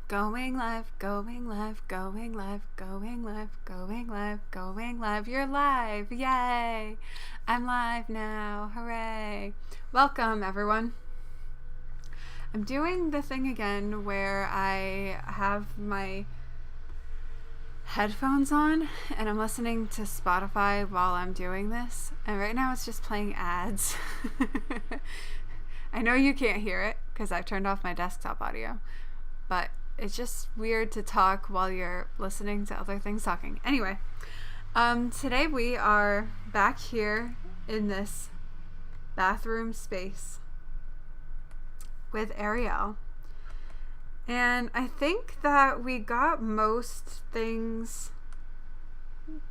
Going live, going live, going live, going live, going live, going live. You're live. Yay. I'm live now. Hooray. Welcome, everyone. I'm doing the thing again where I have my headphones on and I'm listening to Spotify while I'm doing this. And right now it's just playing ads. I know you can't hear it because I've turned off my desktop audio, but it's just weird to talk while you're listening to other things talking. Anyway, today we are back here in this bathroom space with Ariel. And I think that we got most things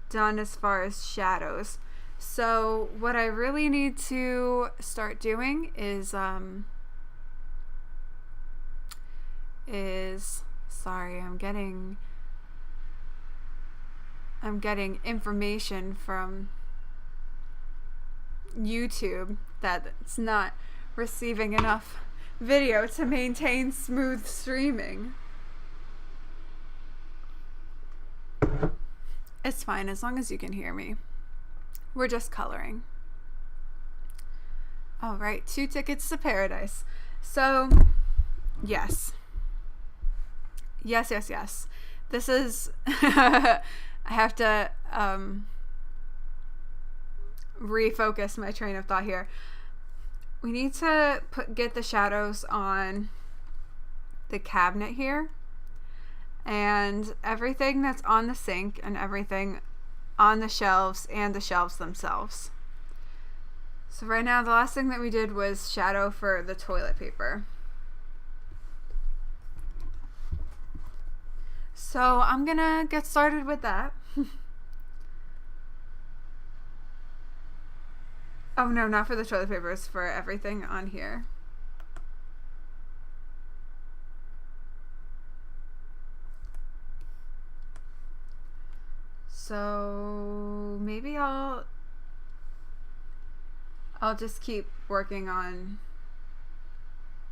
done as far as shadows. So what I really need to start doing is sorry, I'm getting information from YouTube that it's not receiving enough video to maintain smooth streaming. It's fine as long as you can hear me. We're just coloring. All right, 2 tickets to paradise. So, yes. This is I have to refocus my train of thought here. We need to get the shadows on the cabinet here and everything that's on the sink and everything on the shelves and the shelves themselves. So right now the last thing that we did was shadow for the toilet paper. So I'm gonna get started with that. Oh no, not for the toilet paper, it's for everything on here. So maybe I'll just keep working on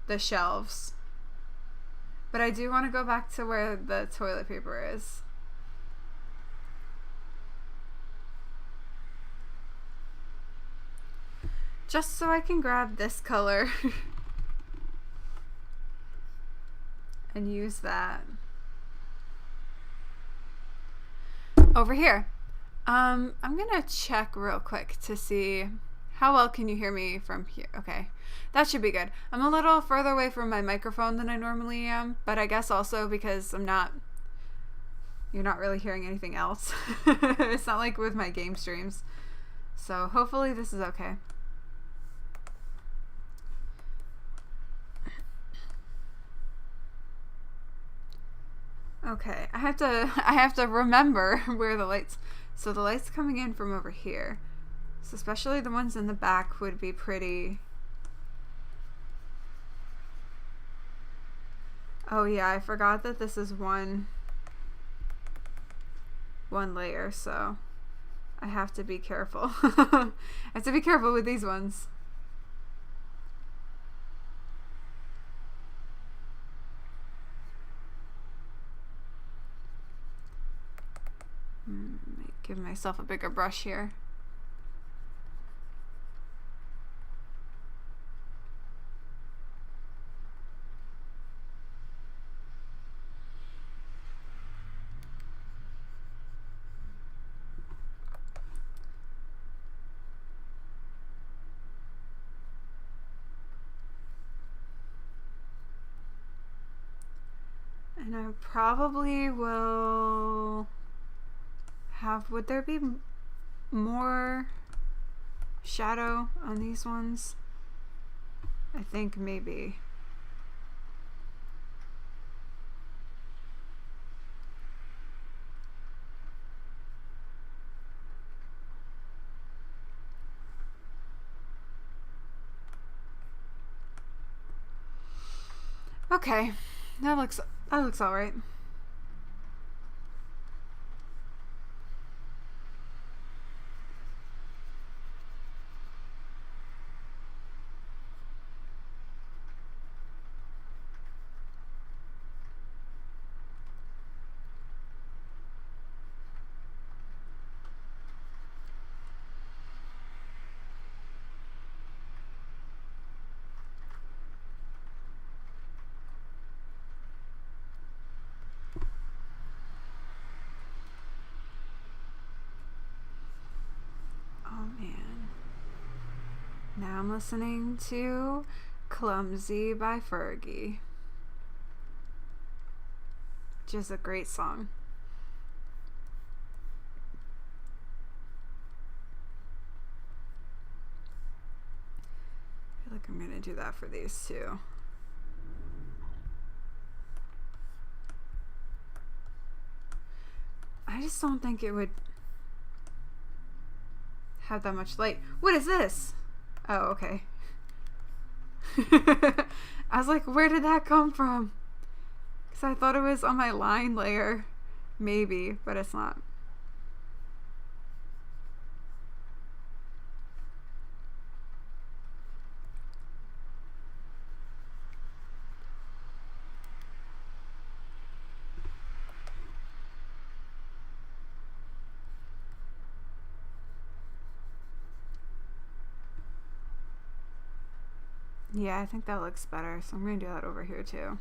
the shelves. But I do want to go back to where the toilet paper is. Just so I can grab this color and use that. Over here. I'm gonna check real quick to see how well can you hear me from here. Okay, that should be good. I'm a little further away from my microphone than I normally am, but I guess also because you're not really hearing anything else. It's not like with my game streams. So hopefully this is okay. Okay, I have to remember where the lights. So the lights coming in from over here. So especially the ones in the back would be pretty. Oh yeah, I forgot that this is one layer, so I have to be careful. I have to be careful with these ones. Give myself a bigger brush here. And I probably will have, would there be more shadow on these ones? I think maybe. Okay, that looks all right. Now I'm listening to Clumsy by Fergie, which is a great song. I feel like I'm gonna do that for these too. I just don't think it would have that much light. What is this? Oh, okay. I was like, where did that come from? Because I thought it was on my line layer. Maybe, but it's not. Yeah, I think that looks better. So I'm going to do that over here too.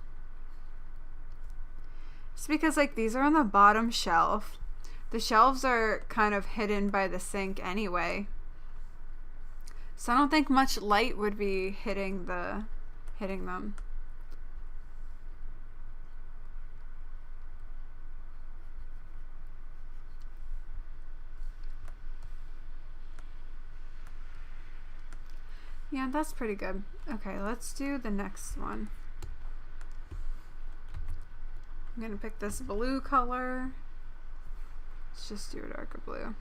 Just because like these are on the bottom shelf. The shelves are kind of hidden by the sink anyway. So I don't think much light would be hitting them. Yeah, that's pretty good. Okay, let's do the next one. I'm gonna pick this blue color. Let's just do a darker blue.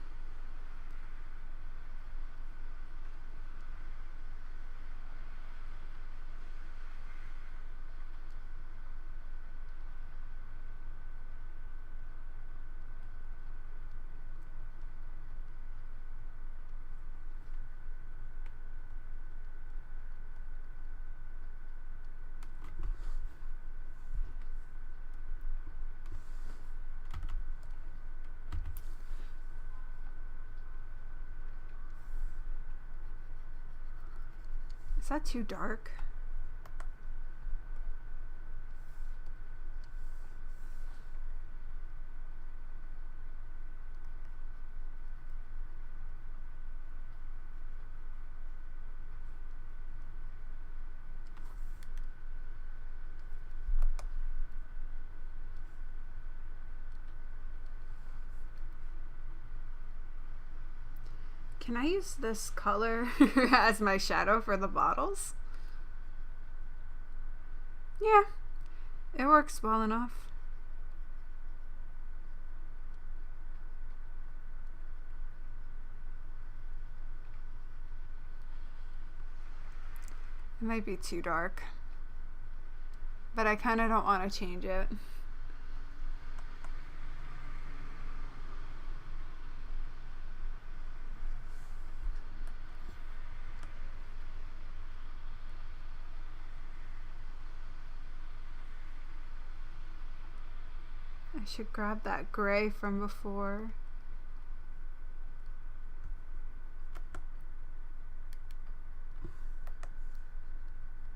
Is that too dark? Can I use this color as my shadow for the bottles? Yeah, it works well enough. It might be too dark, but I kind of don't want to change it. I should grab that gray from before.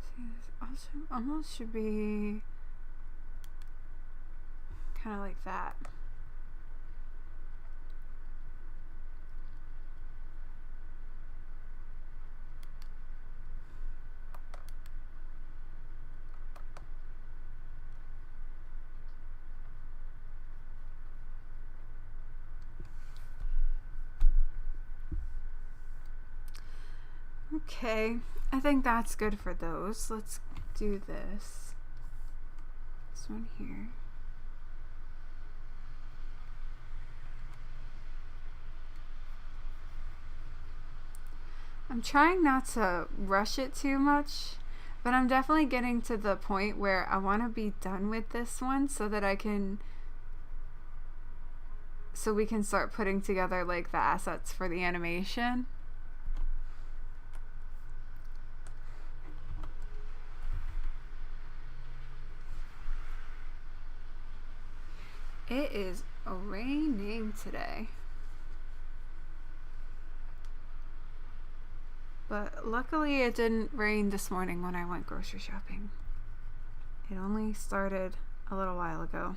See, this also almost should be kind of like that. Okay, I think that's good for those. Let's do this. This one here. I'm trying not to rush it too much, but I'm definitely getting to the point where I want to be done with this one so that so we can start putting together like the assets for the animation. It is raining today. But luckily it didn't rain this morning when I went grocery shopping. It only started a little while ago.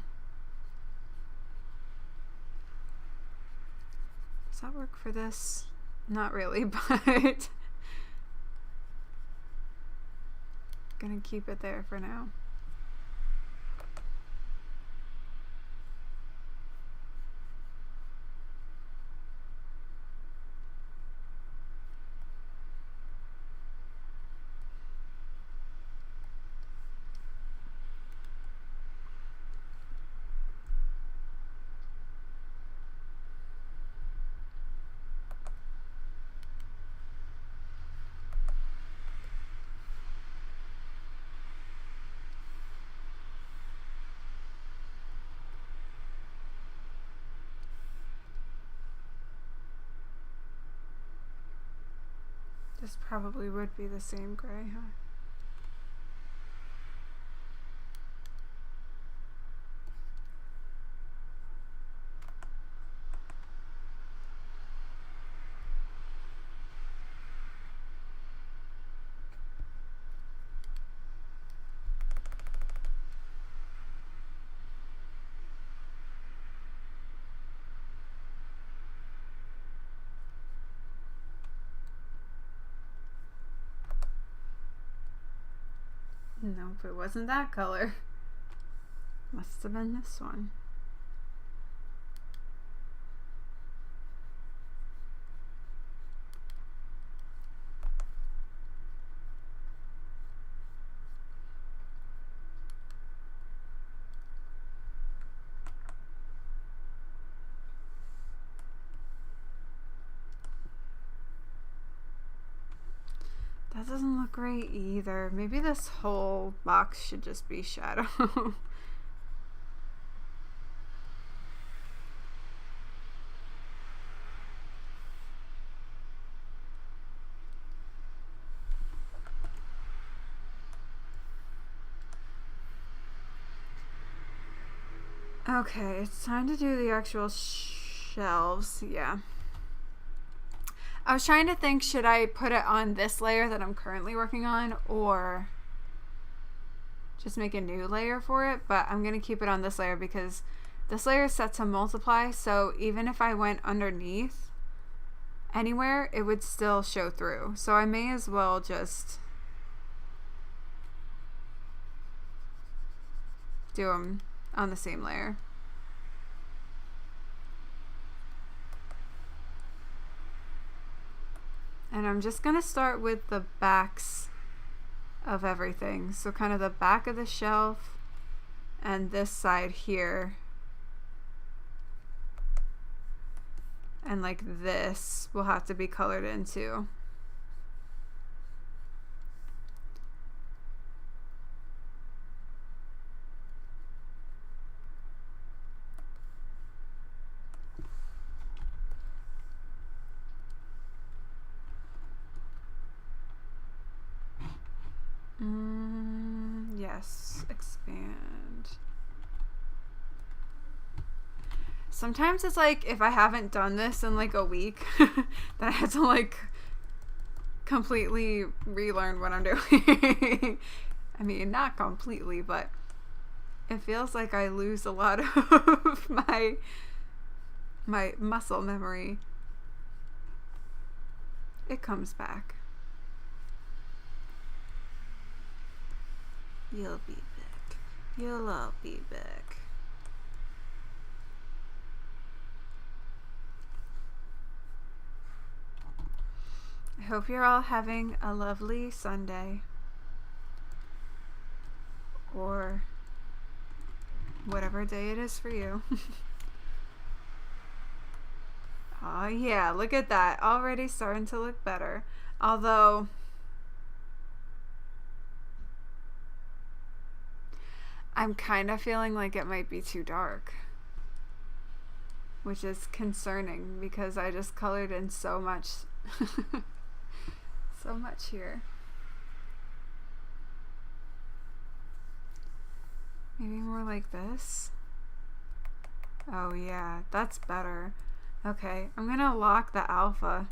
Does that work for this? Not really, but gonna keep it there for now. This probably would be the same gray, huh? Nope, it wasn't that color. Must have been this one. That doesn't look great either. Maybe this whole box should just be shadow. Okay, it's time to do the actual shelves. Yeah. I was trying to think, should I put it on this layer that I'm currently working on or just make a new layer for it? But I'm going to keep it on this layer because this layer is set to multiply. So even if I went underneath anywhere, it would still show through. So I may as well just do them on the same layer. And I'm just going to start with the backs of everything. So kind of the back of the shelf and this side here. And like this will have to be colored in too. Yes, expand. Sometimes it's like if I haven't done this in like a week, then I have to like completely relearn what I'm doing. I mean, not completely, but it feels like I lose a lot of my muscle memory. It comes back. You'll be back. You'll all be back. I hope you're all having a lovely Sunday. Or whatever day it is for you. Oh yeah, look at that. Already starting to look better. Although I'm kind of feeling like it might be too dark, which is concerning because I just colored in so much so much here. Maybe more like this. Oh yeah, that's better. Okay, I'm gonna lock the alpha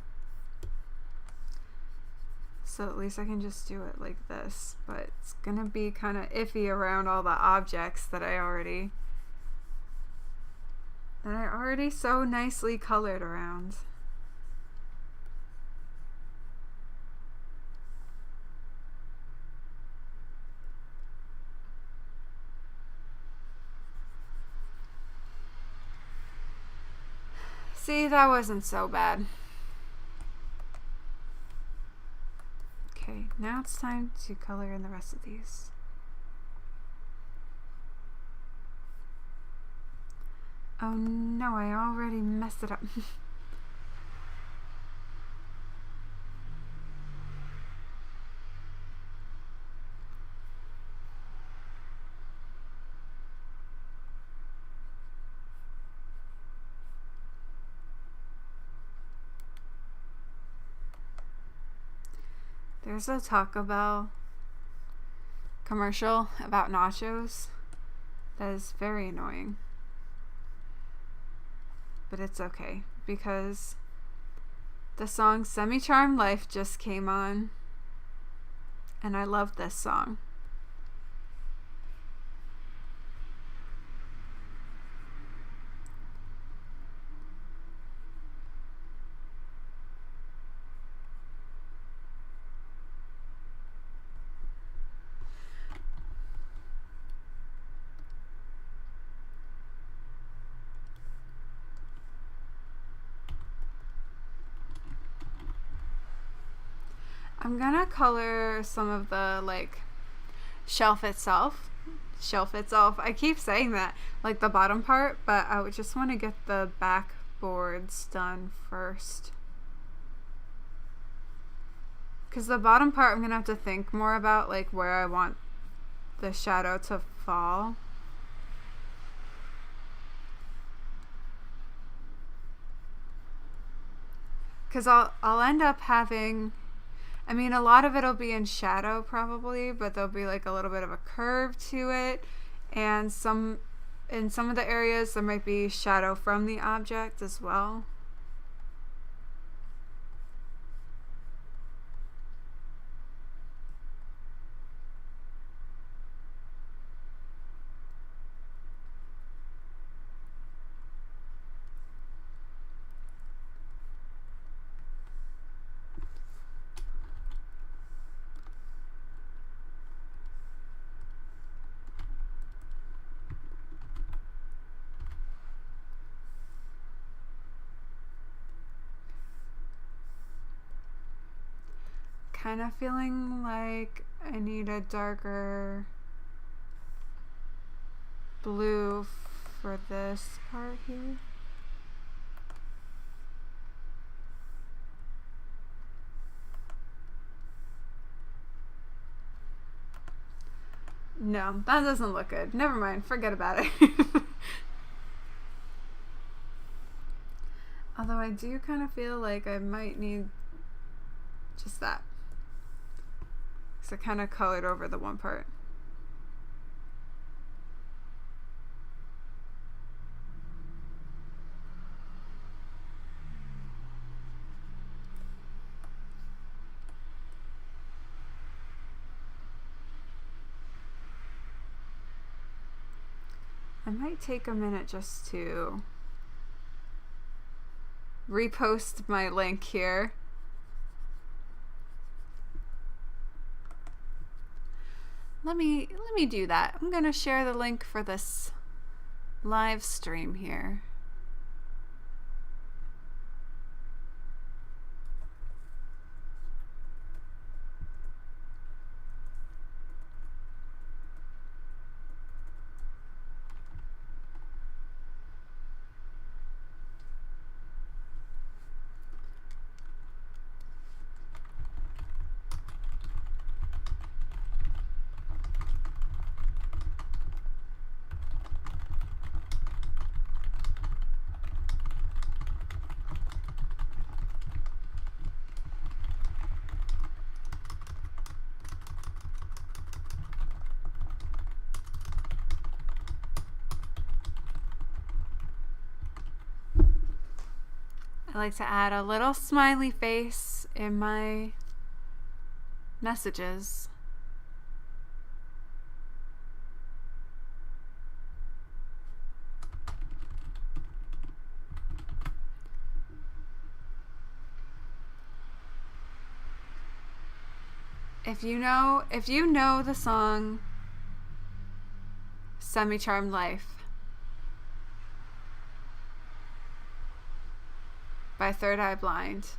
so at least I can just do it like this, but it's gonna be kind of iffy around all the objects that I already so nicely colored around. See, that wasn't so bad. Okay, now it's time to color in the rest of these. Oh no, I already messed it up. There's a Taco Bell commercial about nachos that is very annoying. But it's okay because the song Semi-Charmed Life just came on and I love this song. I'm gonna color some of the shelf itself. I keep saying that, like the bottom part, but I would just want to get the backboards done first. Because the bottom part I'm gonna have to think more about, like where I want the shadow to fall. Because I'll end up having, I mean, a lot of it'll be in shadow probably, but there'll be like a little bit of a curve to it, and in some of the areas there might be shadow from the object as well. Kind of feeling like I need a darker blue for this part here. No, that doesn't look good. Never mind, forget about it. Although I do kind of feel like I might need just that. So I kind of colored over the one part. I might take a minute just to repost my link here. Let me do that. I'm gonna share the link for this live stream here. I like to add a little smiley face in my messages. If you know the song Semi-Charmed Life, by Third Eye Blind.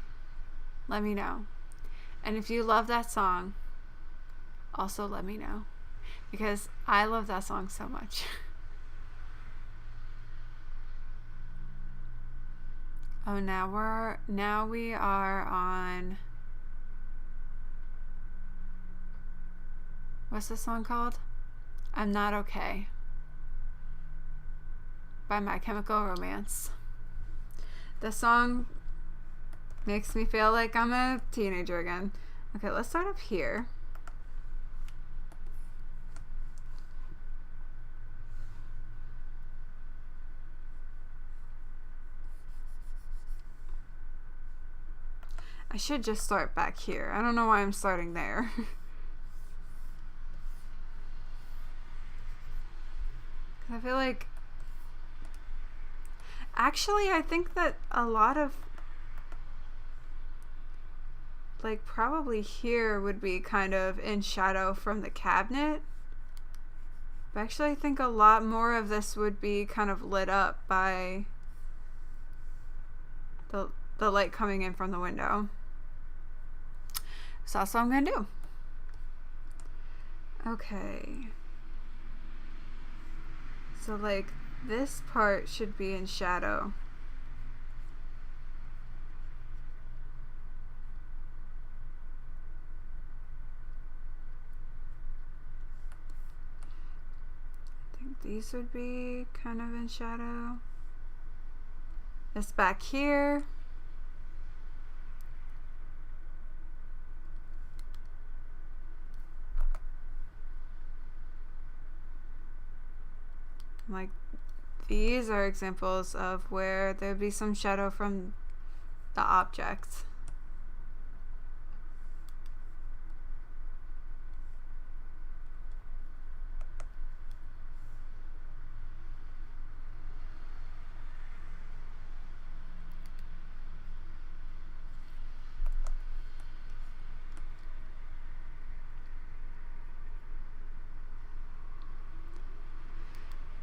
Let me know. And if you love that song, also let me know, because I love that song so much. Oh, now we are on, what's this song called? I'm Not Okay by My Chemical Romance. The song makes me feel like I'm a teenager again. Okay, let's start up here. I should just start back here. I don't know why I'm starting there. I feel like, actually, I think that a lot of, like, probably here would be kind of in shadow from the cabinet. But actually, I think a lot more of this would be kind of lit up by the light coming in from the window. So that's what I'm gonna do. Okay. So, like, this part should be in shadow. I think these would be kind of in shadow. This back here. Like, these are examples of where there'd be some shadow from the object.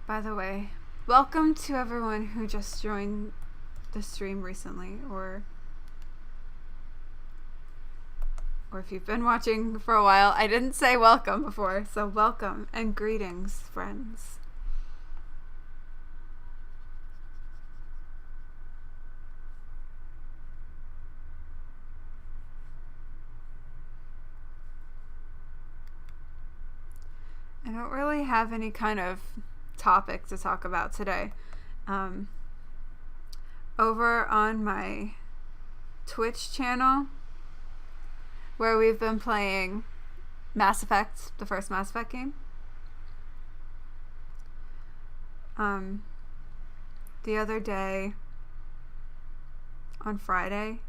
By the way, welcome to everyone who just joined the stream recently, or if you've been watching for a while. I didn't say welcome before, so welcome and greetings, friends. I don't really have any kind of topic to talk about today. Over on my Twitch channel, where we've been playing Mass Effect, the first Mass Effect game, the other day on Friday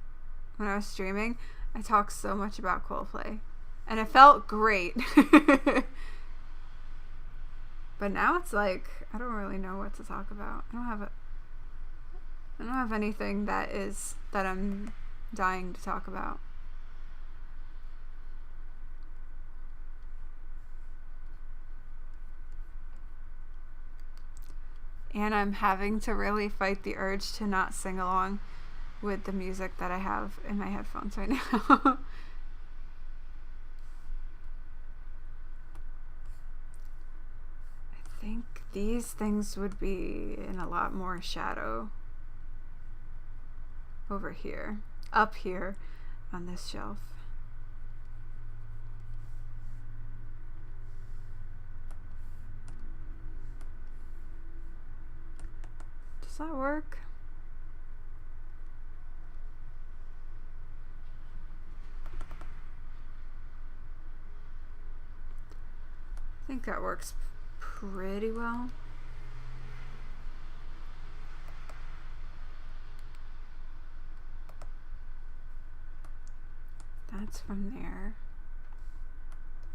when I was streaming, I talked so much about Coldplay and it felt great. But now it's like, I don't really know what to talk about. I don't have anything that I'm dying to talk about. And I'm having to really fight the urge to not sing along with the music that I have in my headphones right now. I think these things would be in a lot more shadow over here, up here on this shelf. Does that work? I think that works pretty well. That's from there.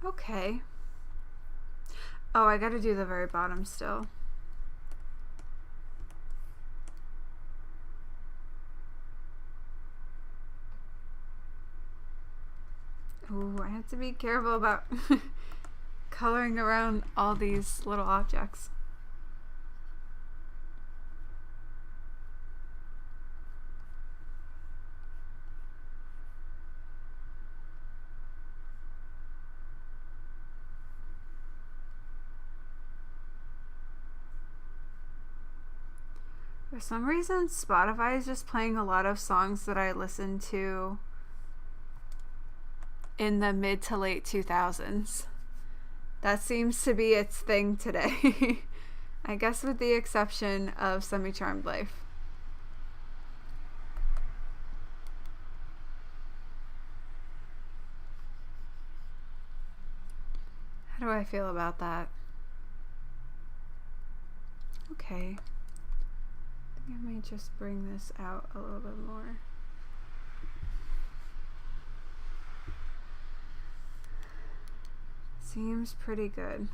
Okay. Oh, I gotta do the very bottom still. Ooh, I have to be careful about coloring around all these little objects. For some reason, Spotify is just playing a lot of songs that I listened to in the mid to late 2000s. That seems to be its thing today. I guess with the exception of Semi-Charmed Life. How do I feel about that? Okay. I think I might just bring this out a little bit more. Seems pretty good.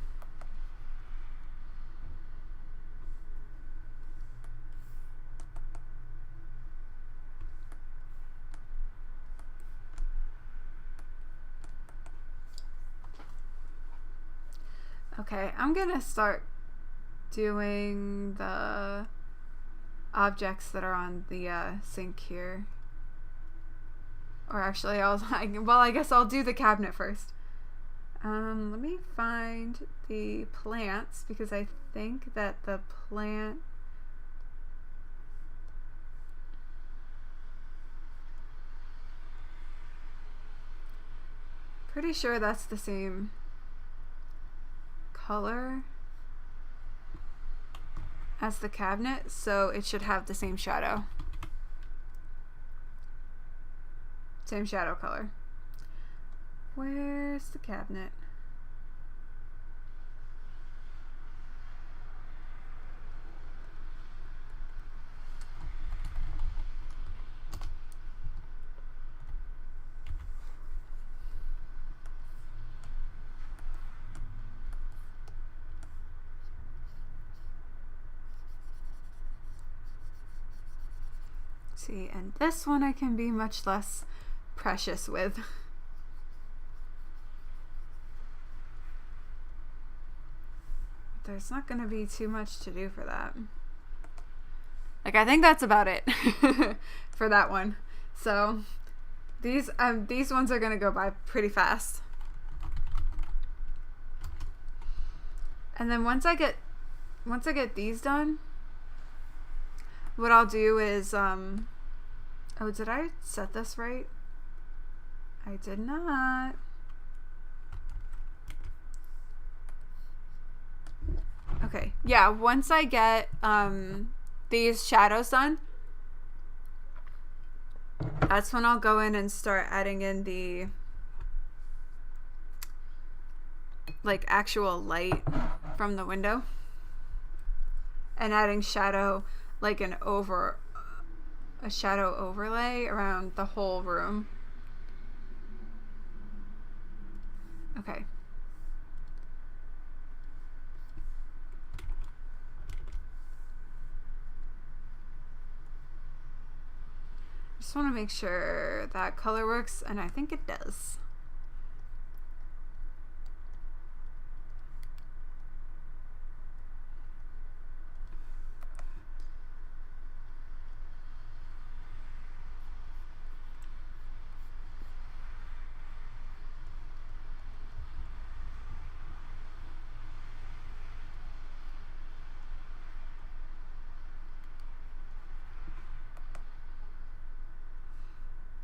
Okay, I'm gonna start doing the objects that are on the sink here. Or actually, I guess I'll do the cabinet first. Let me find the plants, because I think that the plant... Pretty sure that's the same color as the cabinet, so it should have the same shadow. Same shadow color. Where's the cabinet? See, and this one I can be much less precious with. There's not going to be too much to do for that. Like, I think that's about it for that one. So these ones are going to go by pretty fast. And then once I get these done, what I'll do is oh, did I set this right? I did not. Okay, yeah, once I get these shadows done, that's when I'll go in and start adding in the like actual light from the window and adding shadow, like a shadow overlay around the whole room. Okay. Just want to make sure that color works, and I think it does.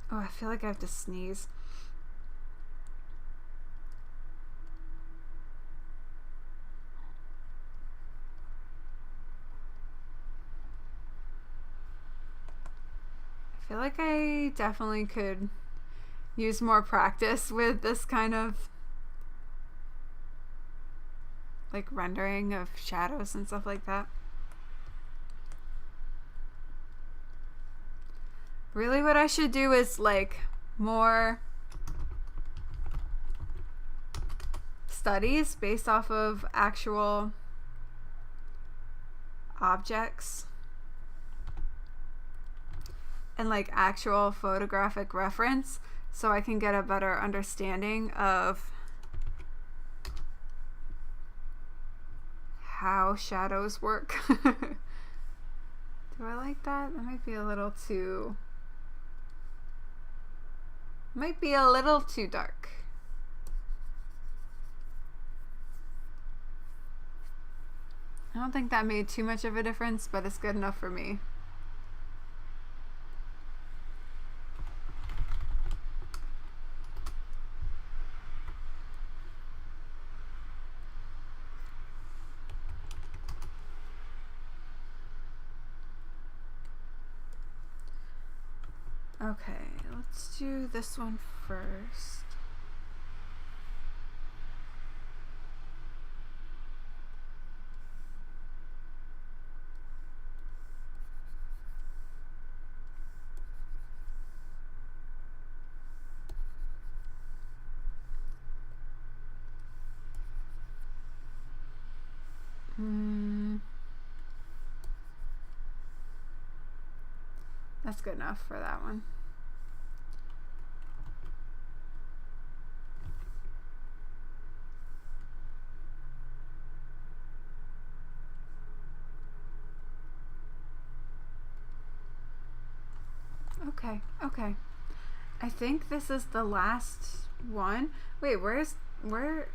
Oh, I feel like I have to sneeze. I feel like I definitely could use more practice with this kind of like rendering of shadows and stuff like that. Really what I should do is like more studies based off of actual objects and like actual photographic reference, so I can get a better understanding of how shadows work. Do I like that? That might be a little too... might be a little too dark. I don't think that made too much of a difference, but it's good enough for me. Okay, let's do this one first. That's good enough for that one. Okay. I think this is the last one. Wait, where is that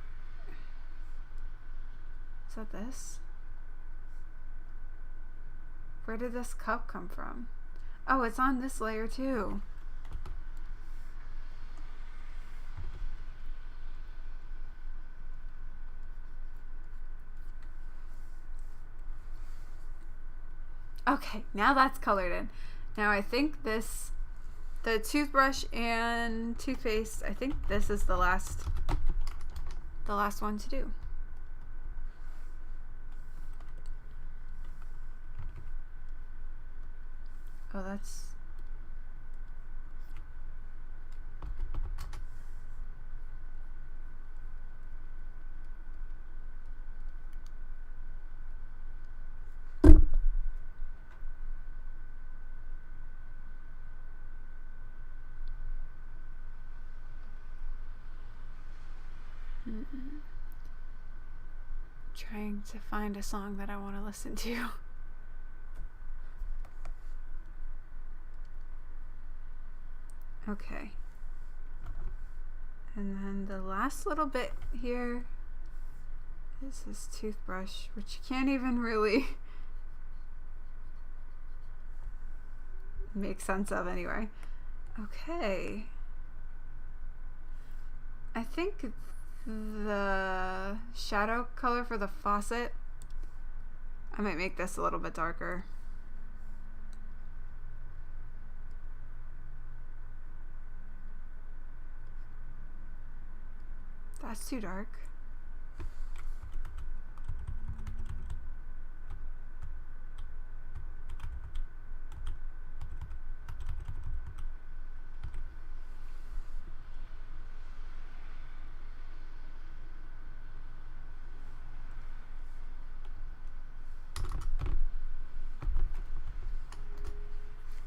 this? Where did this cup come from? Oh, it's on this layer too. Okay, now that's colored in. Now I think the toothbrush and toothpaste, I think this is the last one to do. Oh, that's... Trying to find a song that I want to listen to. Okay. And then the last little bit here is this toothbrush, which you can't even really make sense of anyway. Okay. I think the shadow color for the faucet, I might make this a little bit darker. That's too dark.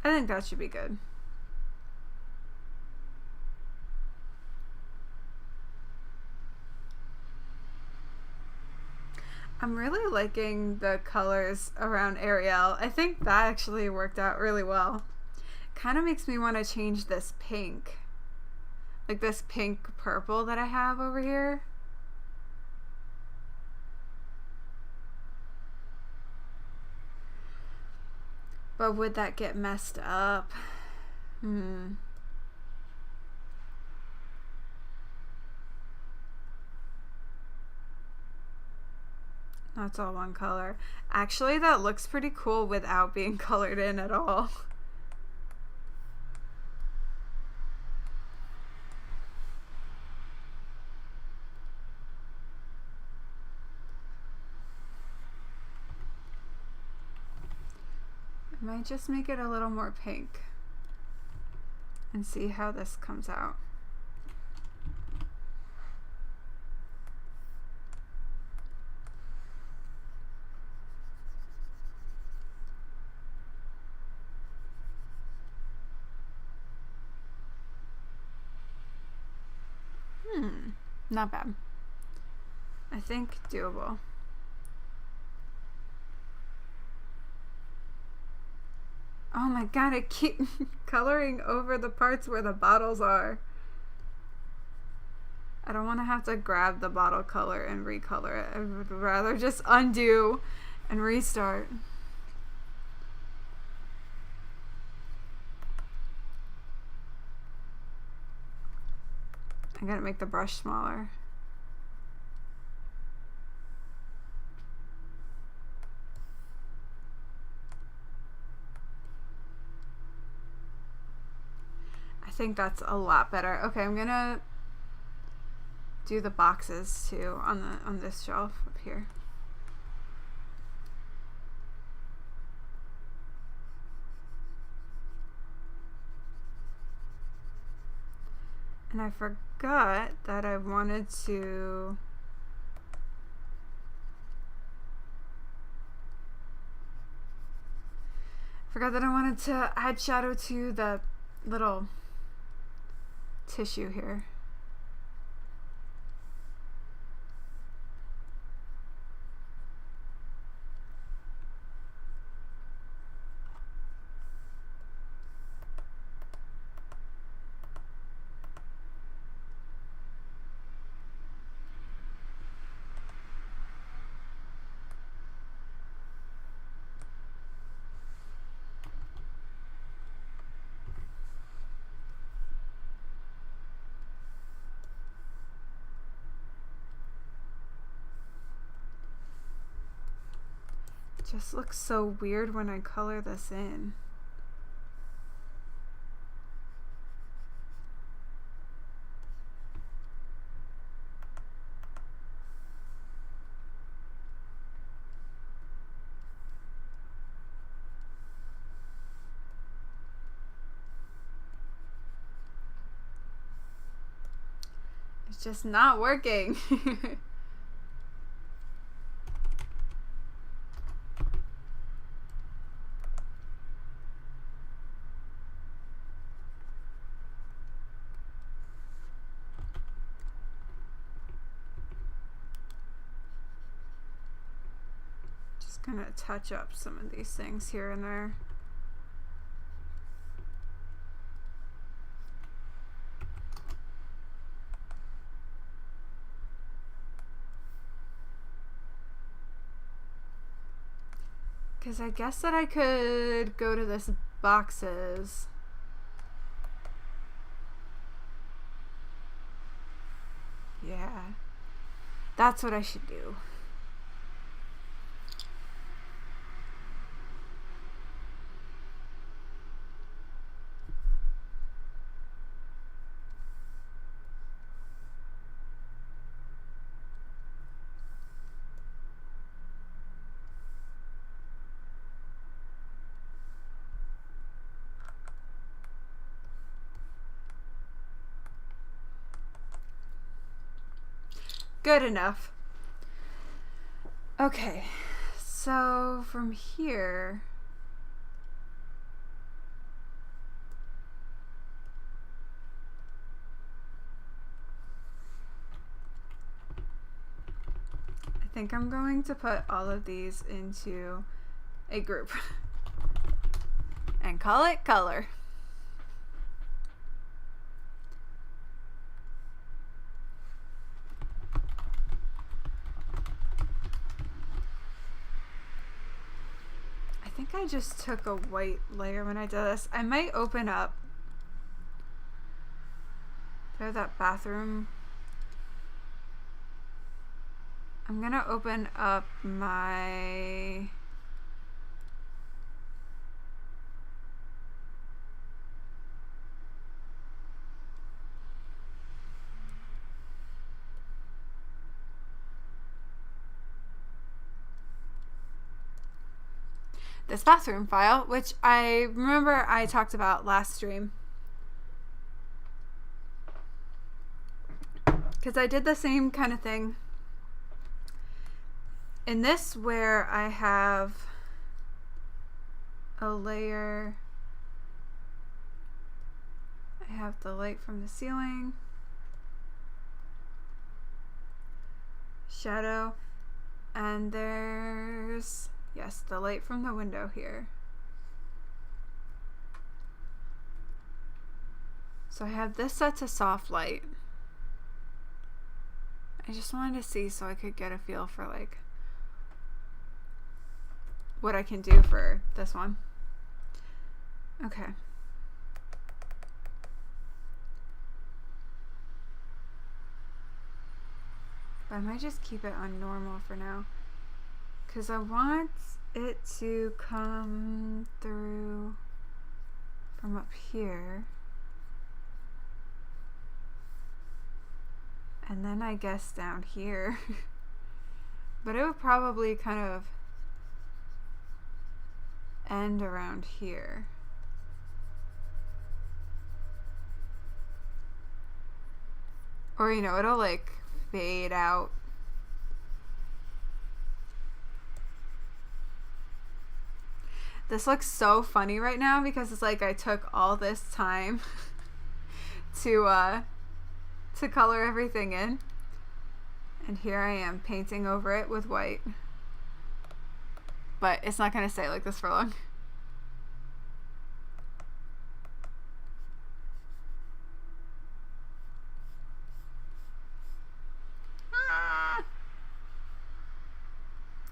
I think that should be good. I'm really liking the colors around Ariel. I think that actually worked out really well. Kind of makes me want to change this pink. Like this pink purple that I have over here. But would that get messed up? That's all one color. Actually, that looks pretty cool without being colored in at all. I might just make it a little more pink and see how this comes out. Not bad. I think doable. Oh my god, I keep coloring over the parts where the bottles are. I don't want to have to grab the bottle color and recolor it. I would rather just undo and restart. I gotta make the brush smaller. I think that's a lot better. Okay, I'm gonna do the boxes too on this shelf up here. And I forgot that I wanted to add shadow to the little tissue here. It just looks so weird when I color this in. It's just not working. Just gonna touch up some of these things here and there. Because I guess that I could go to this boxes. Yeah. That's what I should do. Good enough. Okay, so from here, I think I'm going to put all of these into a group and call it color. I think I just took a white layer when I did this. I might open up that bathroom. I'm gonna open up my this bathroom file, which I remember I talked about last stream. Because I did the same kind of thing in this, where I have a layer. I have the light from the ceiling, shadow, and there's, yes, the light from the window here. So I have this set to soft light. I just wanted to see so I could get a feel for like what I can do for this one. Okay. But I might just keep it on normal for now, because I want it to come through from up here. And then I guess down here. But it would probably kind of end around here. Or, you know, it'll like fade out. This looks so funny right now because it's like I took all this time to color everything in, and here I am painting over it with white. But it's not gonna stay like this for long.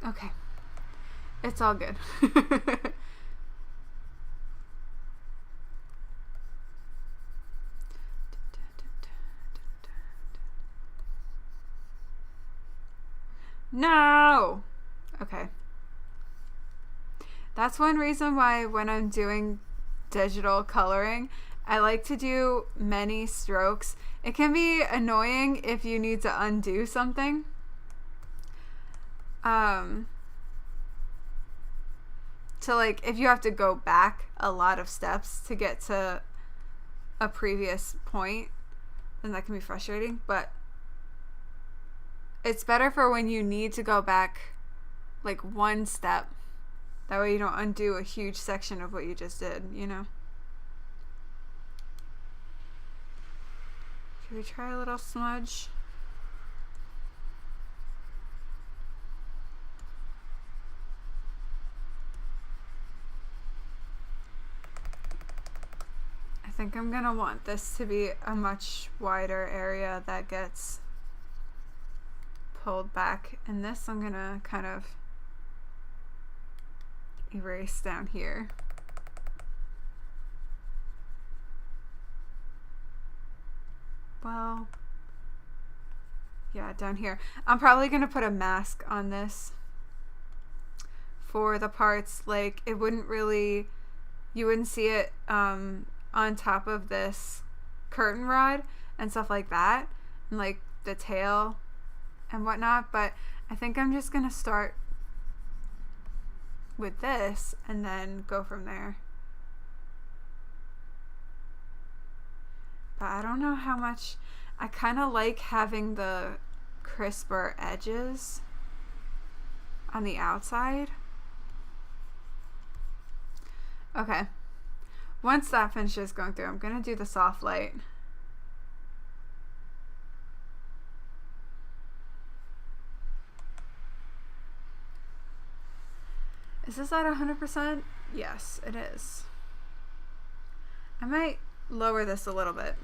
Okay, it's all good. No! Okay. That's one reason why when I'm doing digital coloring, I like to do many strokes. It can be annoying if you need to undo something. So like if you have to go back a lot of steps to get to a previous point, then that can be frustrating. But it's better for when you need to go back like one step. That way you don't undo a huge section of what you just did, you know? Should we try a little smudge? I think I'm gonna want this to be a much wider area that gets pulled back, and this I'm gonna kind of erase down here. Well, yeah, down here. I'm probably gonna put a mask on this for the parts, like it wouldn't really, you wouldn't see it on top of this curtain rod and stuff like that, and like the tail and whatnot. But I think I'm just gonna start with this and then go from there. But I don't know how much. I kind of like having the crisper edges on the outside. Okay, once that finishes going through, I'm gonna do the soft light. Is this at 100%? Yes, it is. I might lower this a little bit.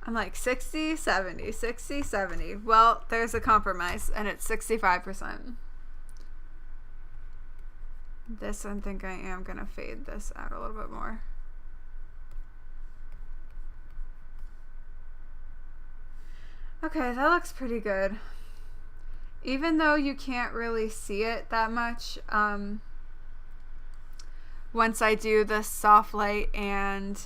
I'm like 60, 70, 60, 70. Well, there's a compromise, and it's 65%. This, I think I am going to fade this out a little bit more. Okay, that looks pretty good. Even though you can't really see it that much, once I do the soft light and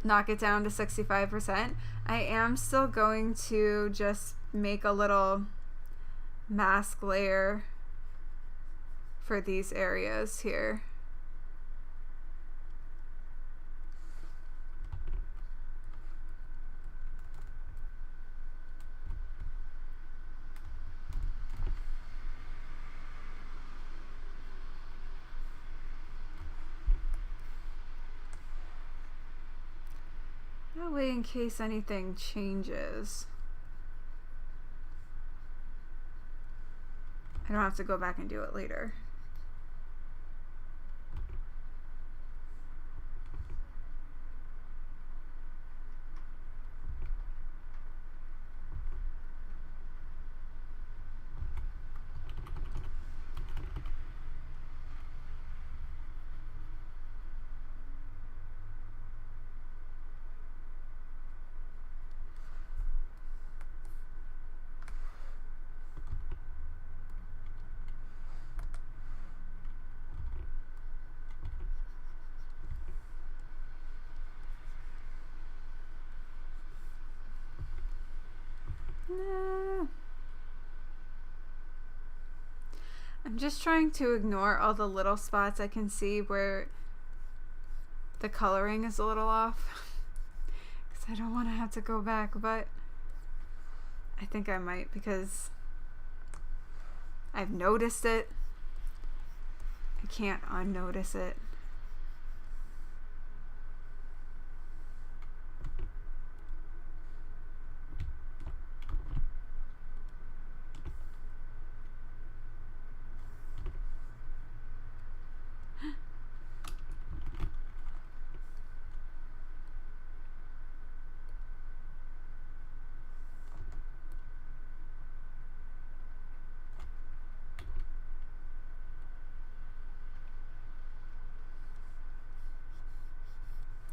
knock it down to 65%, I am still going to just make a little mask layer for these areas here. That way, in case anything changes, I don't have to go back and do it later. Nah. I'm just trying to ignore all the little spots I can see where the coloring is a little off. Because I don't want to have to go back, but I think I might because I've noticed it. I can't unnotice it.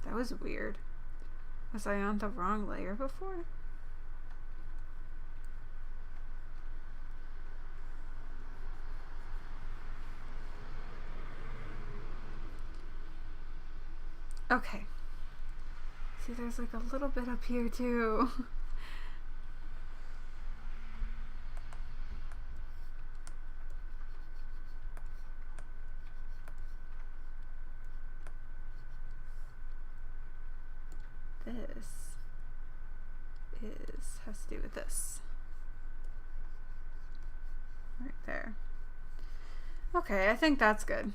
That was weird. Was I on the wrong layer before? Okay. See, there's like a little bit up here too. This has to do with this. Right there. Okay, I think that's good.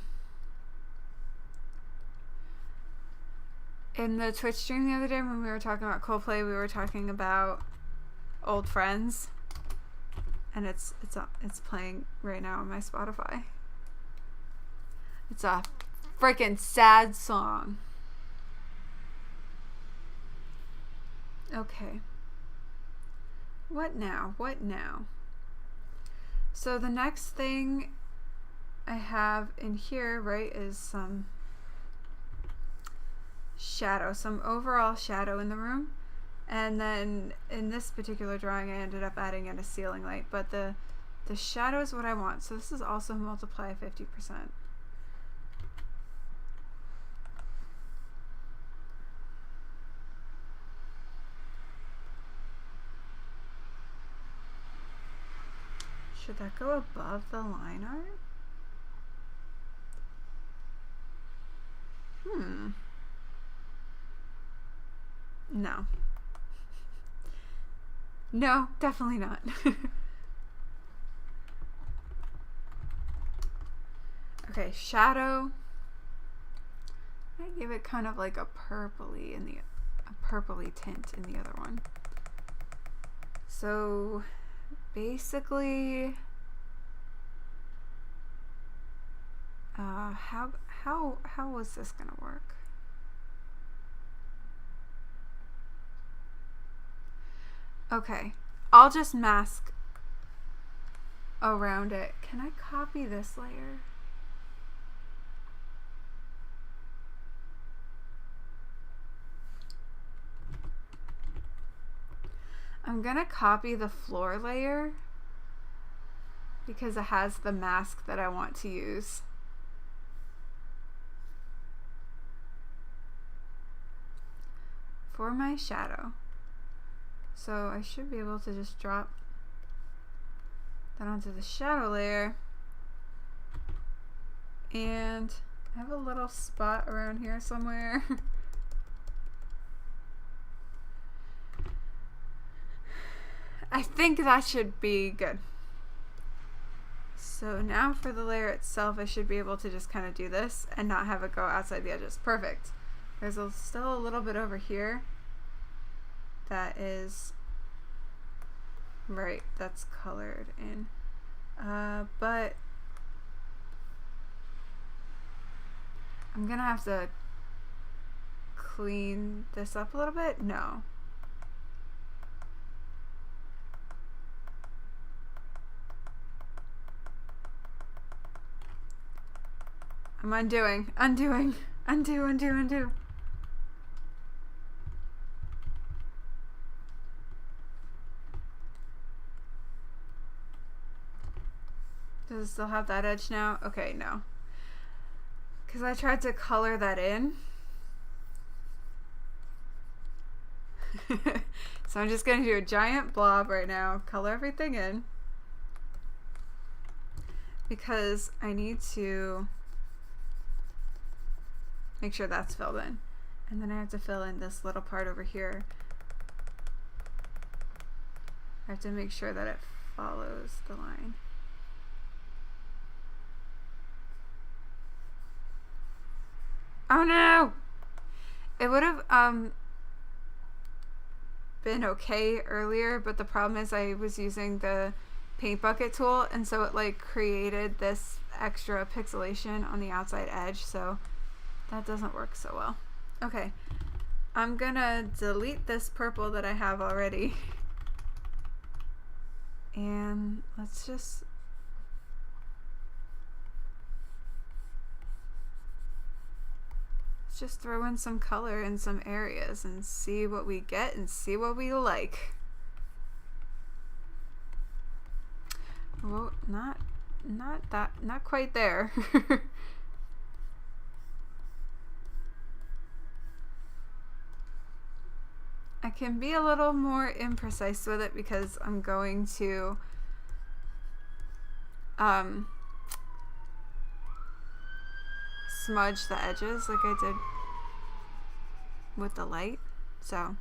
In the Twitch stream the other day when we were talking about Coldplay, we were talking about old friends. And it's playing right now on my Spotify. It's a freaking sad song. Okay. What now? What now? So the next thing I have in here, right, is some shadow, some overall shadow in the room. And then in this particular drawing, I ended up adding in a ceiling light, but the shadow is what I want. So this is also multiply 50%. Should that go above the line art? No. No, definitely not. Okay, shadow. I give it kind of like a purpley tint in the other one. So basically, how was this gonna work? Okay, I'll just mask around it. Can I copy this layer? I'm gonna copy the floor layer because it has the mask that I want to use. For my shadow. So I should be able to just drop that onto the shadow layer. And I have a little spot around here somewhere. I think that should be good. So now for the layer itself, I should be able to just kind of do this and not have it go outside the edges. Perfect. There's still a little bit over here that is right, that's colored in. But I'm gonna have to clean this up a little bit. No. I'm undoing. Undo. Does it still have that edge now? Okay, no. Because I tried to color that in. So I'm just going to do a giant blob right now, color everything in, because I need to make sure that's filled in. And then I have to fill in this little part over here. I have to make sure that it follows the line. Oh no! It would have been okay earlier, but the problem is I was using the paint bucket tool, and so it like created this extra pixelation on the outside edge, so that doesn't work so well. Okay, I'm gonna delete this purple that I have already, and let's just throw in some color in some areas and see what we get and see what we like. Well, not quite there. I can be a little more imprecise with it because I'm going to smudge the edges like I did with the light. So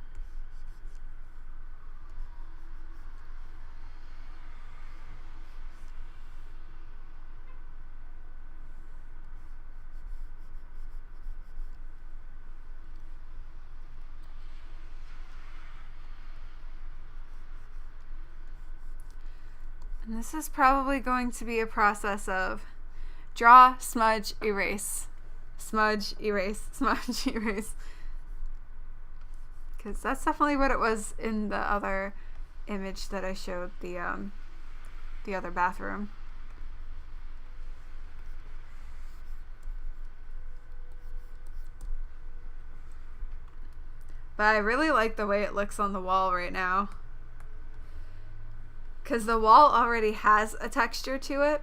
and this is probably going to be a process of draw, smudge, erase. Smudge, erase, smudge, erase. Because that's definitely what it was in the other image that I showed, the other bathroom. But I really like the way it looks on the wall right now, because the wall already has a texture to it.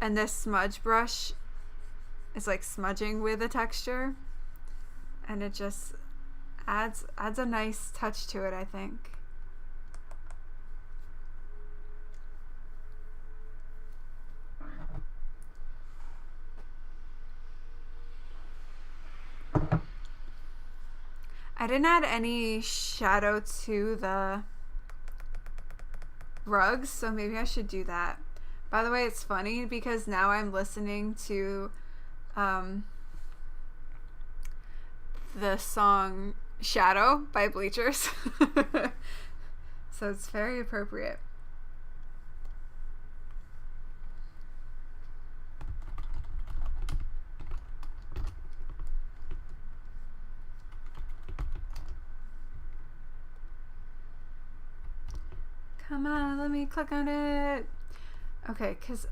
And this smudge brush is like smudging with a texture, and it just adds a nice touch to it, I think. I didn't add any shadow to the rugs, so maybe I should do that. By the way, it's funny because now I'm listening to the song Shadow by Bleachers. So it's very appropriate. Come on, let me click on it. Okay, because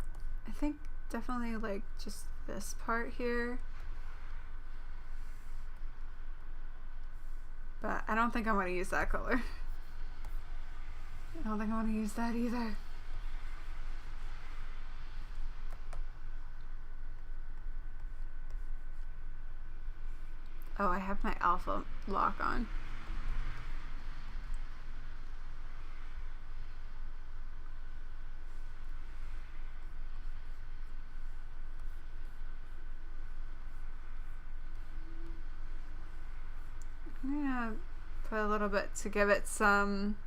I think definitely like just this part here. But I don't think I want to use that color. I don't think I want to use that either. Oh, I have my alpha lock on. I'm gonna put a little bit to give it some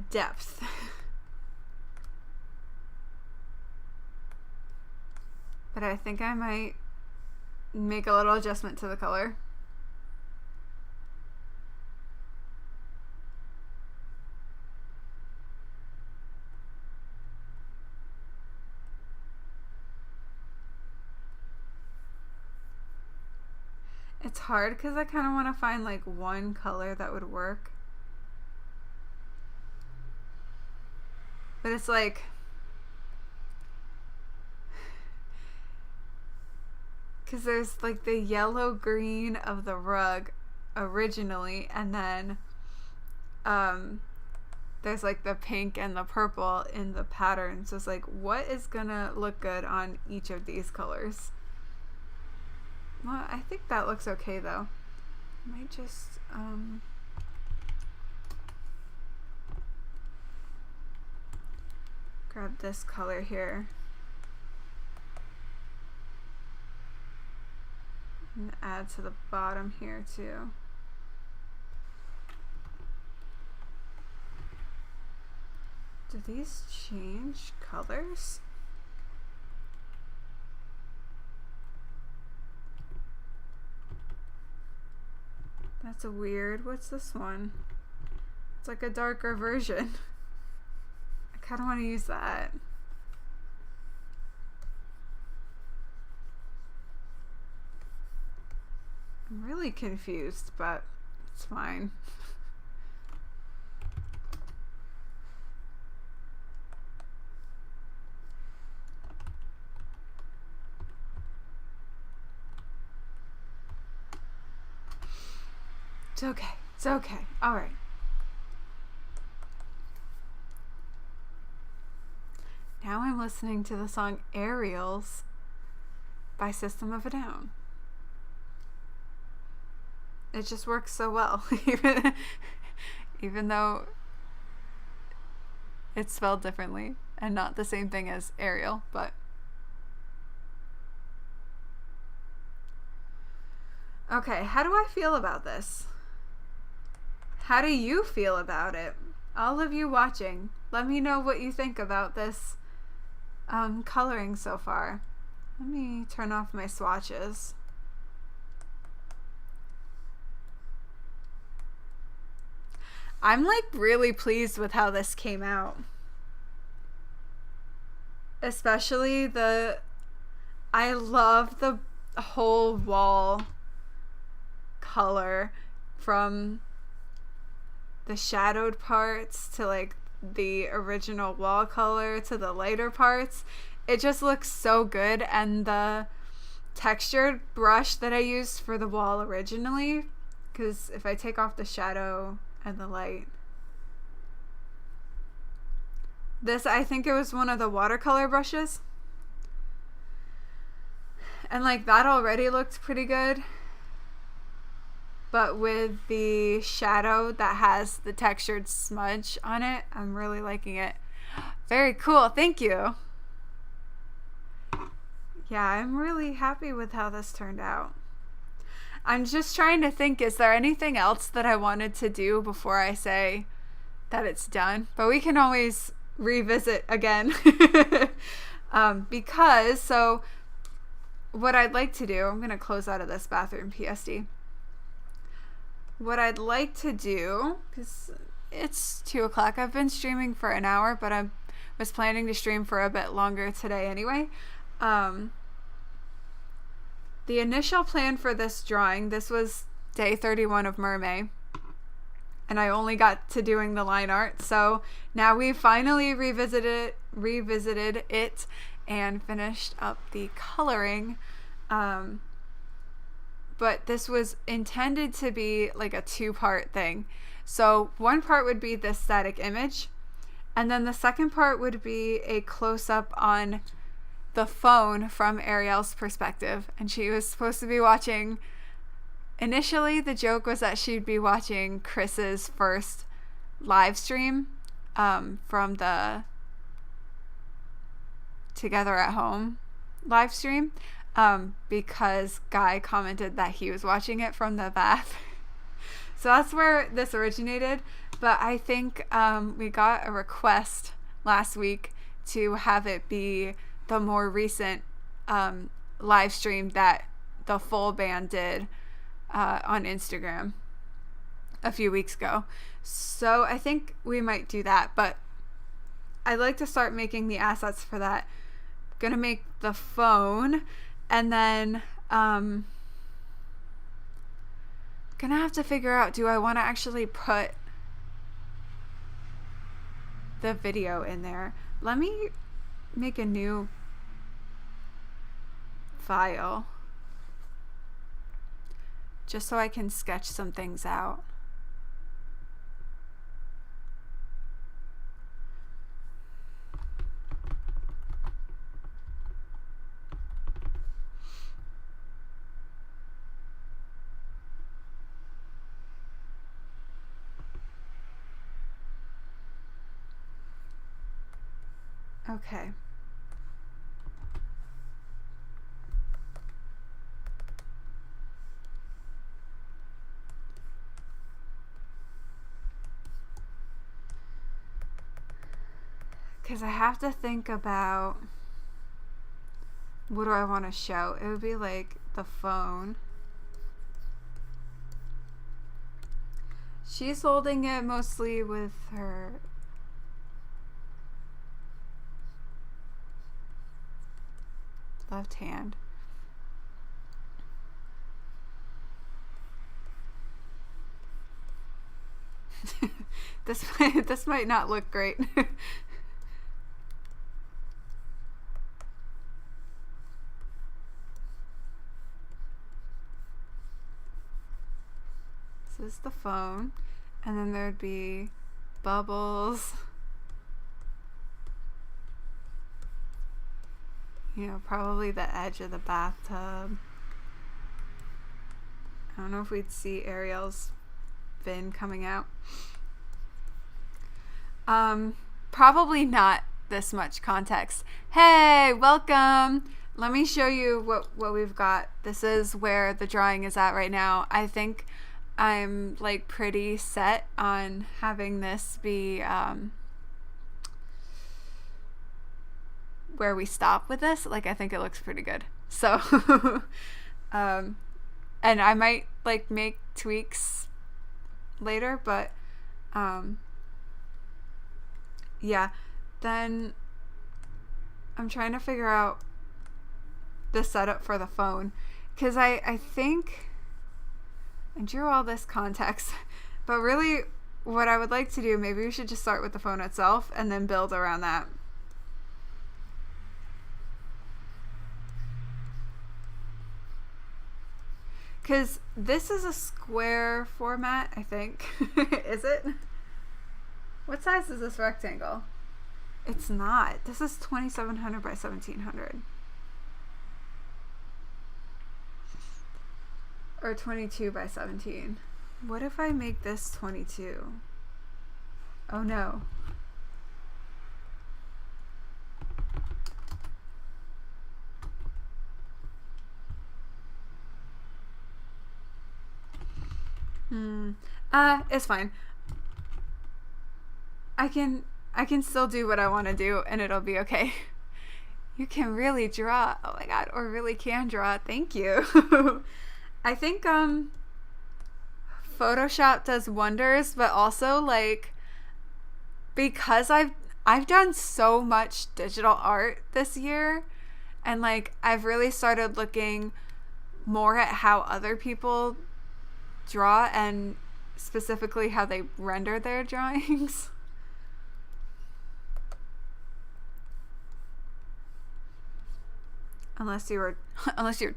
depth. But I think I might make a little adjustment to the color. It's hard because I kind of want to find like one color that would work. But it's like, because there's like the yellow green of the rug originally, and then there's like the pink and the purple in the pattern. So it's like, what is gonna look good on each of these colors? Well, I think that looks okay though. I might just grab this color here and add to the bottom here too. Do these change colors? That's a weird. What's this one? It's like a darker version. I kind of want to use that. I'm really confused, but it's fine. It's okay. It's okay. All right. Now I'm listening to the song Aerials by System of a Down. It just works so well, even though it's spelled differently and not the same thing as Ariel, but okay, how do I feel about this? How do you feel about it? All of you watching, let me know what you think about this coloring so far. Let me turn off my swatches. I'm like really pleased with how this came out. Especially I love the whole wall color, from the shadowed parts to like the original wall color to the lighter parts. It just looks so good, and the textured brush that I used for the wall originally, because if I take off the shadow and the light, this, I think it was one of the watercolor brushes, and like that already looked pretty good. But with the shadow that has the textured smudge on it, I'm really liking it. Very cool. Thank you. Yeah, I'm really happy with how this turned out. I'm just trying to think, is there anything else that I wanted to do before I say that it's done? But we can always revisit again. So what I'd like to do, I'm going to close out of this bathroom PSD. What I'd like to do, because it's 2 o'clock, I've been streaming for an hour, but I was planning to stream for a bit longer today anyway. The initial plan for this drawing, this was day 31 of MerMay, and I only got to doing the line art, so now we finally revisited it and finished up the coloring. But this was intended to be like a 2-part thing. So one part would be this static image, and then the second part would be a close-up on the phone from Ariel's perspective. And she was supposed to be watching, initially the joke was that she'd be watching Chris's first live stream from the Together at Home live stream. Because Guy commented that he was watching it from the bath. So that's where this originated. But I think we got a request last week to have it be the more recent live stream that the full band did on Instagram a few weeks ago. So I think we might do that. But I'd like to start making the assets for that. I'm gonna make the phone. And then gonna have to figure out, do I want to actually put the video in there? Let me make a new file just so I can sketch some things out. Okay. Because I have to think about what do I want to show. It would be like the phone. She's holding it mostly with her left hand. This might not look great. This is the phone, and then there'd be bubbles. You know, probably the edge of the bathtub. I don't know if we'd see Ariel's fin coming out. Probably not this much context. Hey, welcome. Let me show you what we've got. This is where the drawing is at right now. I think I'm like pretty set on having this be where we stop with this. Like, I think it looks pretty good. So and I might like make tweaks later, but yeah. Then I'm trying to figure out the setup for the phone, because I think I drew all this context, but really what I would like to do, maybe we should just start with the phone itself and then build around that. Because this is a square format, I think. Is it? What size is this rectangle? It's not. This is 2700 by 1700. Or 22 by 17. What if I make this 22? Oh no. It's fine. I can still do what I want to do and it'll be okay. You can really draw. Oh my god, or really can draw. Thank you. I think Photoshop does wonders, but also like because I've done so much digital art this year, and like I've really started looking more at how other people draw and specifically how they render their drawings. Unless you're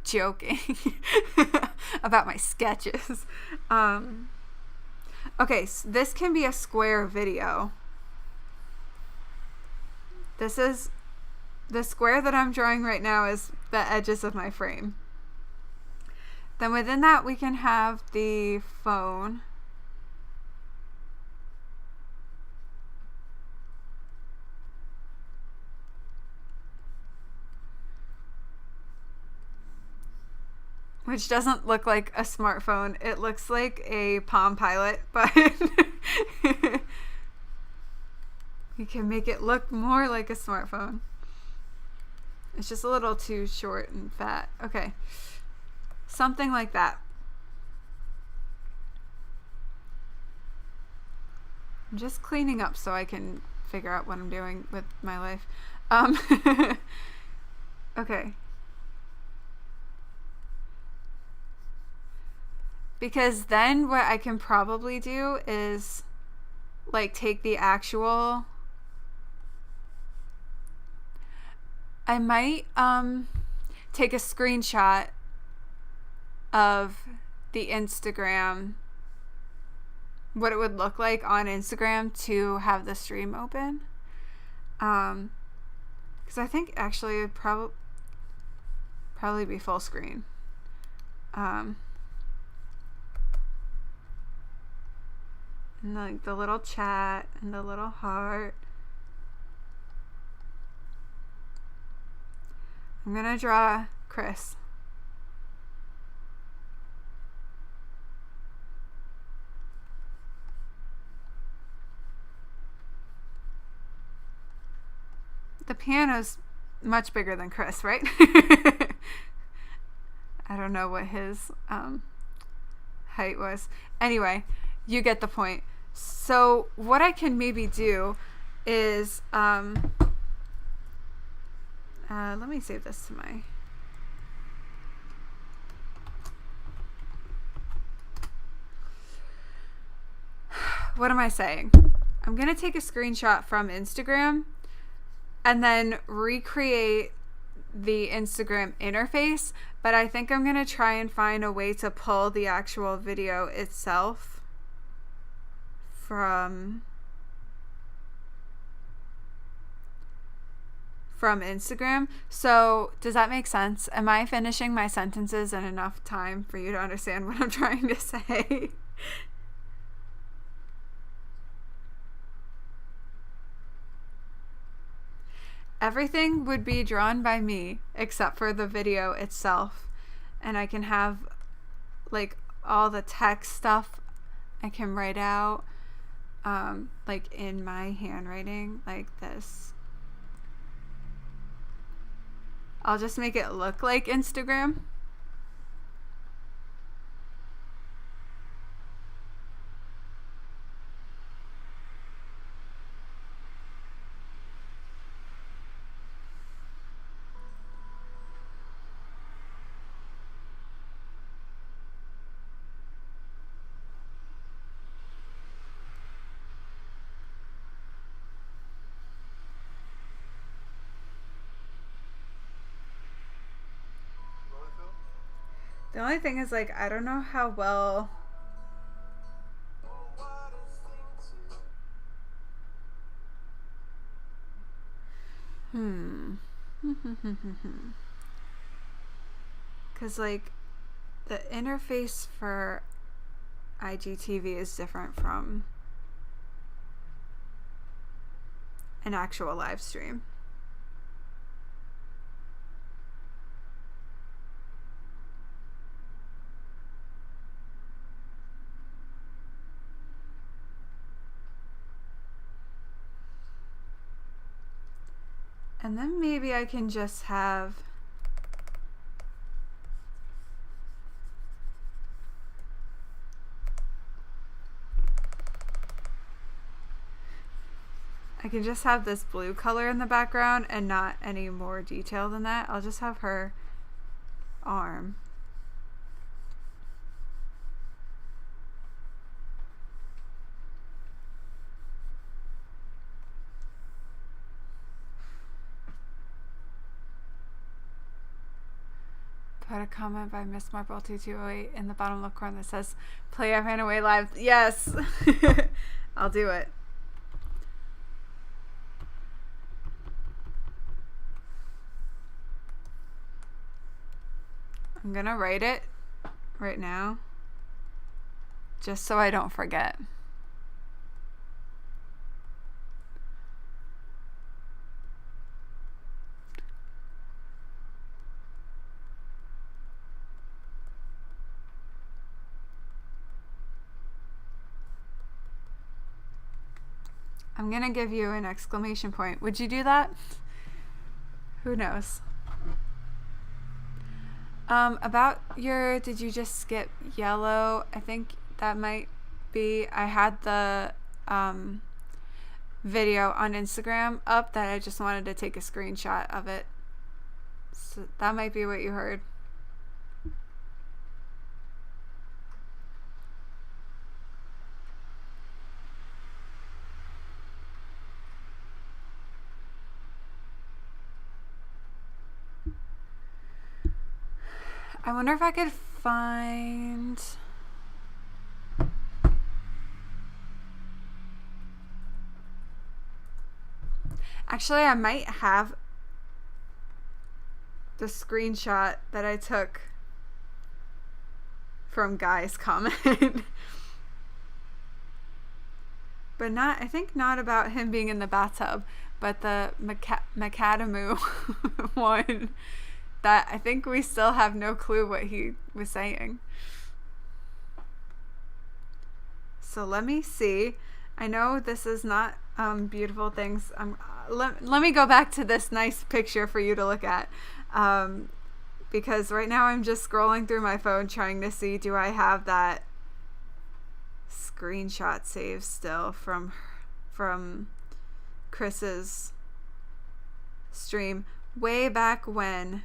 joking about my sketches. Okay, so this can be a square video. This is the square that I'm drawing right now is the edges of my frame. Then within that we can have the phone. Which doesn't look like a smartphone. It looks like a Palm Pilot, but you can make it look more like a smartphone. It's just a little too short and fat. Okay. Something like that. I'm just cleaning up so I can figure out what I'm doing with my life. Okay. Because then what I can probably do is like take the actual, I might take a screenshot of the Instagram, what it would look like on Instagram to have the stream open. Because I think actually it would probably be full screen. And like the little chat and the little heart. I'm gonna draw Chris. The piano's much bigger than Chris, right? I don't know what his height was. Anyway, you get the point. So what I can maybe do is let me save this to my what am I saying? I'm gonna take a screenshot from Instagram and then recreate the Instagram interface, but I think I'm gonna try and find a way to pull the actual video itself from Instagram. So does that make sense? Am I finishing my sentences in enough time for you to understand what I'm trying to say? Everything would be drawn by me except for the video itself, and I can have like all the text stuff I can write out like in my handwriting like this. I'll just make it look like Instagram. The only thing is, like, I don't know how well because like the interface for IGTV is different from an actual live stream. And then maybe I can just have this blue color in the background and not any more detail than that. I'll just have her arm. Put a comment by Miss Marble 2208 in the bottom left corner that says play I Ran Away Live. Yes. I'll do it. I'm gonna write it right now just so I don't forget. I'm gonna give you an exclamation point. Would you do that? Who knows? About your, did you just skip yellow? I think that might be, I had the video on Instagram up that I just wanted to take a screenshot of it. So that might be what you heard. I wonder if I could find... Actually, I might have the screenshot that I took from Guy's comment. But not, I think not about him being in the bathtub, but the macadamia one. that I think we still have no clue what he was saying. So let me see. I know this is not beautiful things. Let me go back to this nice picture for you to look at. Because right now I'm just scrolling through my phone trying to see, do I have that screenshot saved still from Chris's stream way back when.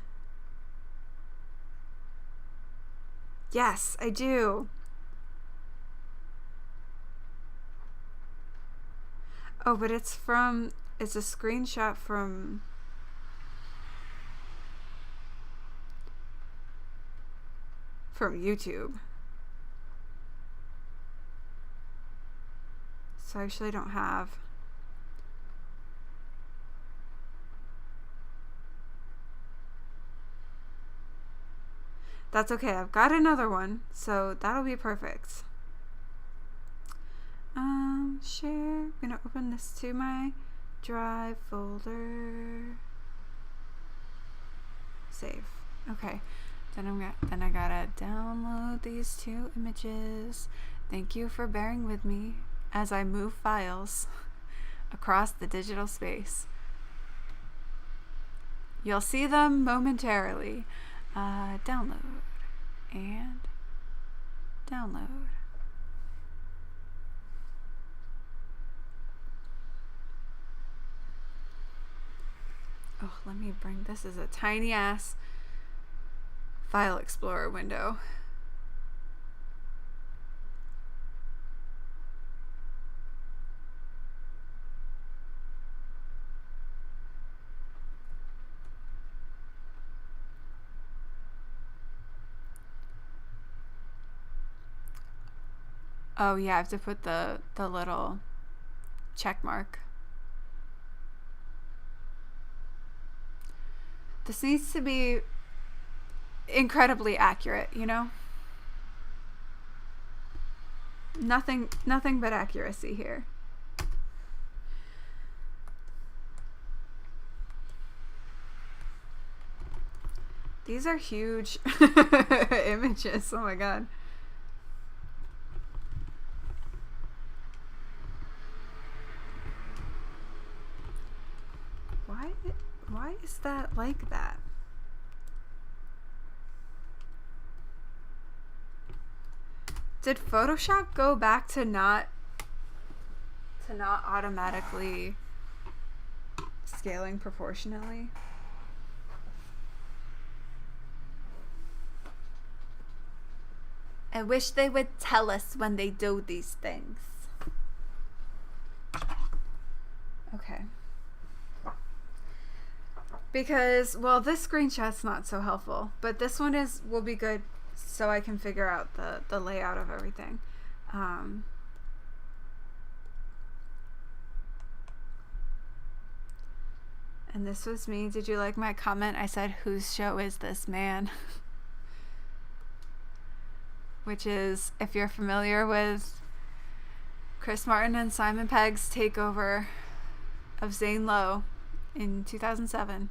Yes, I do. Oh, but it's a screenshot from YouTube. So I actually don't have. That's okay. I've got another one, so that'll be perfect. Share. I'm gonna open this to my Drive folder. Save. Okay. Then I gotta download these two images. Thank you for bearing with me as I move files across the digital space. You'll see them momentarily. Download and download. Oh, let me bring, this is a tiny ass File Explorer window. Oh yeah, I have to put the little check mark. This needs to be incredibly accurate, you know? Nothing but accuracy here. These are huge images. Oh my god. Why is that like that? Did Photoshop go back to not automatically scaling proportionally? I wish they would tell us when they do these things. Okay. Because, well, this screenshot's not so helpful, but this one will be good so I can figure out the layout of everything. And this was me. Did you like my comment? I said, whose show is this, man? Which is, if you're familiar with Chris Martin and Simon Pegg's takeover of Zane Lowe in 2007.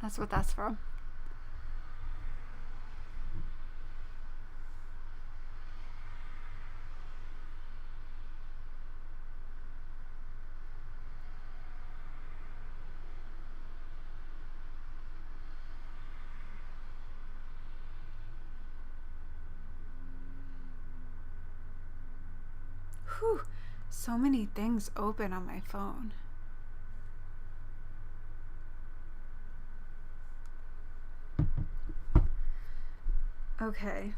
That's what that's from. Whew, so many things open on my phone. Okay.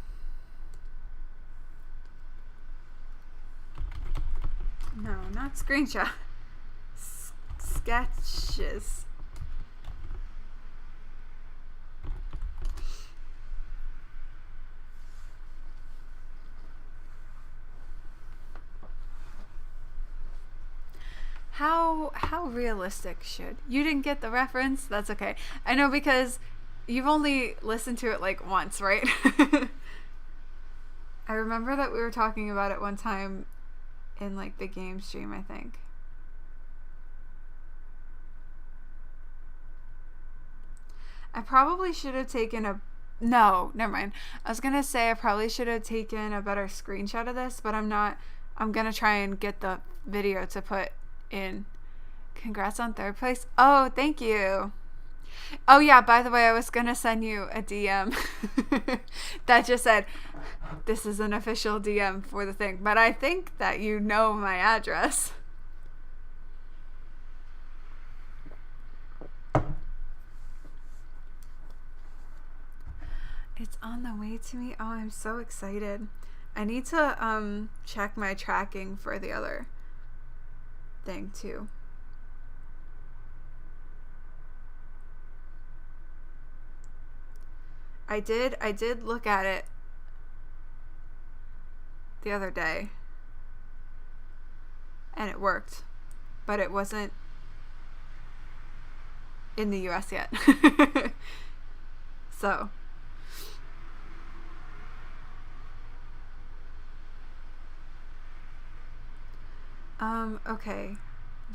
No, not screenshot. Sketches. How realistic should you didn't get the reference? That's okay. I know, because you've only listened to it like once, right? I remember that we were talking about it one time in like the game stream, I think. I probably should have taken a... No, never mind. I was going to say I probably should have taken a better screenshot of this, but I'm not. I'm going to try and get the video to put in. Congrats on third place. Oh, thank you. Oh, yeah, by the way, I was going to send you a DM that just said, this is an official DM for the thing. But I think that you know my address. It's on the way to me. Oh, I'm so excited. I need to check my tracking for the other thing too. I did look at it the other day and it worked, but it wasn't in the US yet. So okay.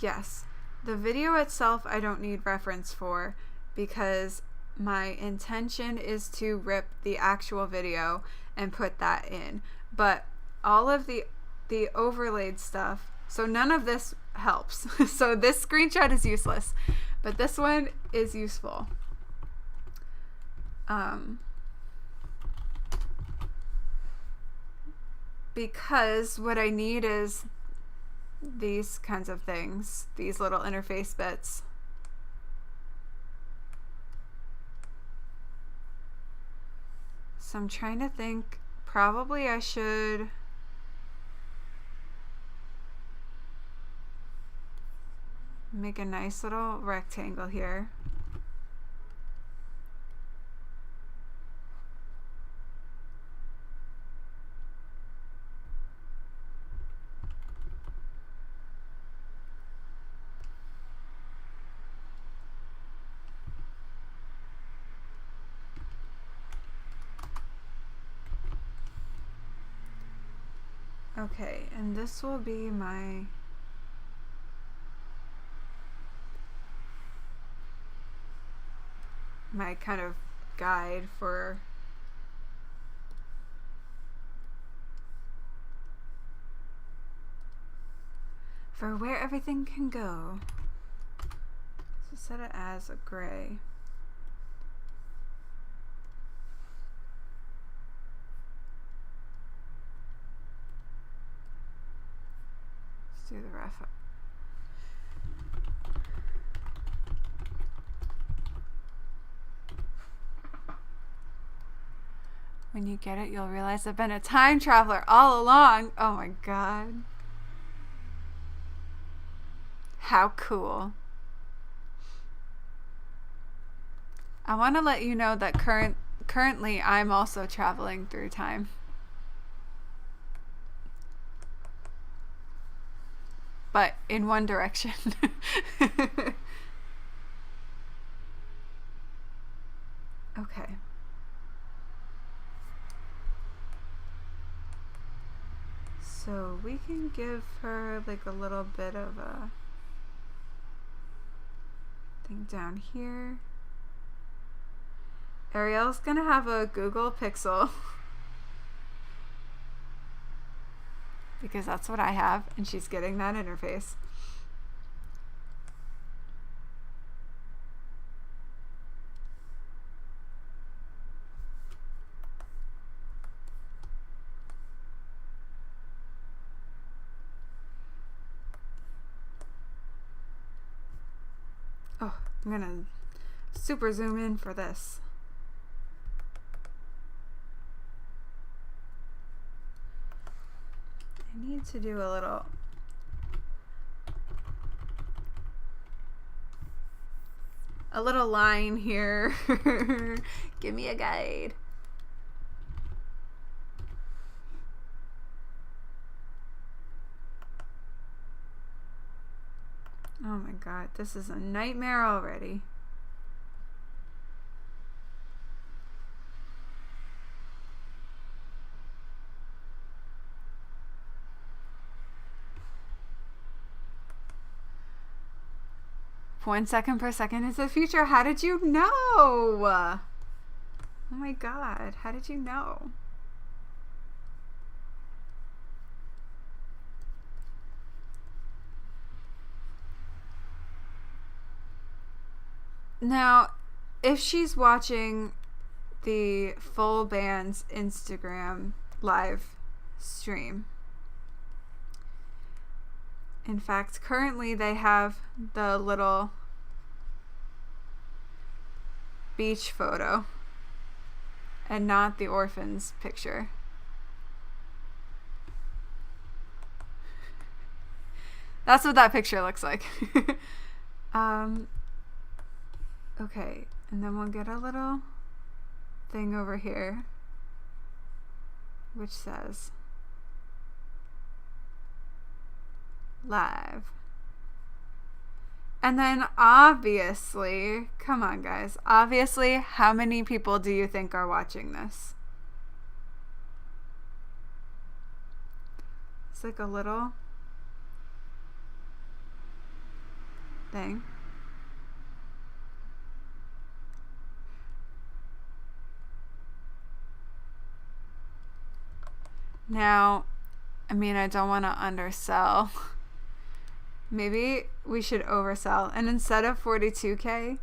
Yes. The video itself I don't need reference for because my intention is to rip the actual video and put that in. But all of the overlaid stuff, so none of this helps. So this screenshot is useless, but this one is useful. Because what I need is these kinds of things, these little interface bits. So I'm trying to think, probably I should make a nice little rectangle here. Okay, and this will be my kind of guide for where everything can go. So set it as a gray. Do the rough up. When you get it, you'll realize I've been a time traveler all along. Oh my god. How cool. I want to let you know that currently I'm also traveling through time. But in one direction. Okay. So we can give her like a little bit of a thing down here. Ariel's gonna have a Google Pixel. Because that's what I have, and she's getting that interface. Oh, I'm gonna super zoom in for this. I need to do a little line here. Give me a guide. Oh my god, this is a nightmare already. 1 second per second is the future. How did you know? Oh my god, how did you know? Now, if she's watching the full band's Instagram live stream, in fact, currently they have the little beach photo and not the orphans picture. That's what that picture looks like. Okay, and then we'll get a little thing over here which says live. And then obviously, come on guys, obviously, how many people do you think are watching this? It's like a little thing. Now, I mean, I don't want to undersell. Maybe we should oversell. And instead of 42K,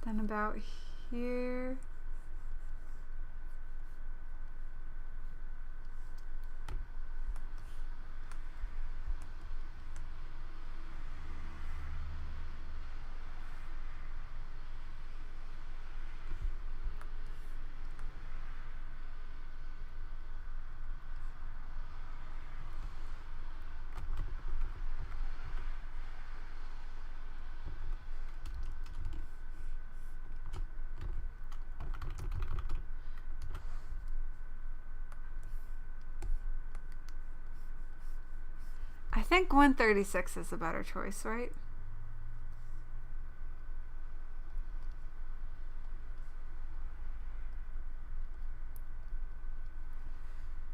then about here. I think 136 is a better choice, right?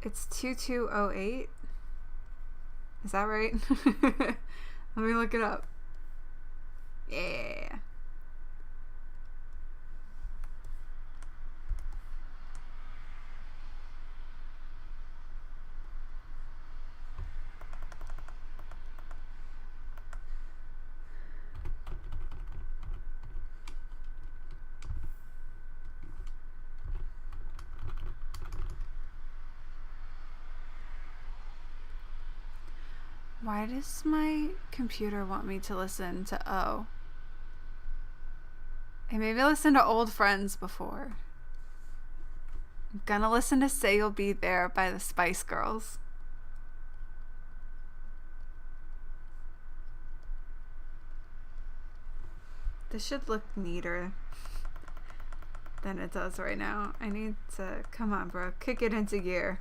It's 2208. Is that right? Let me look it up. Yeah. Why does my computer want me to listen to O? I maybe listened to Old Friends before. I'm gonna listen to Say You'll Be There by the Spice Girls. This should look neater than it does right now. I need to, come on bro, kick it into gear.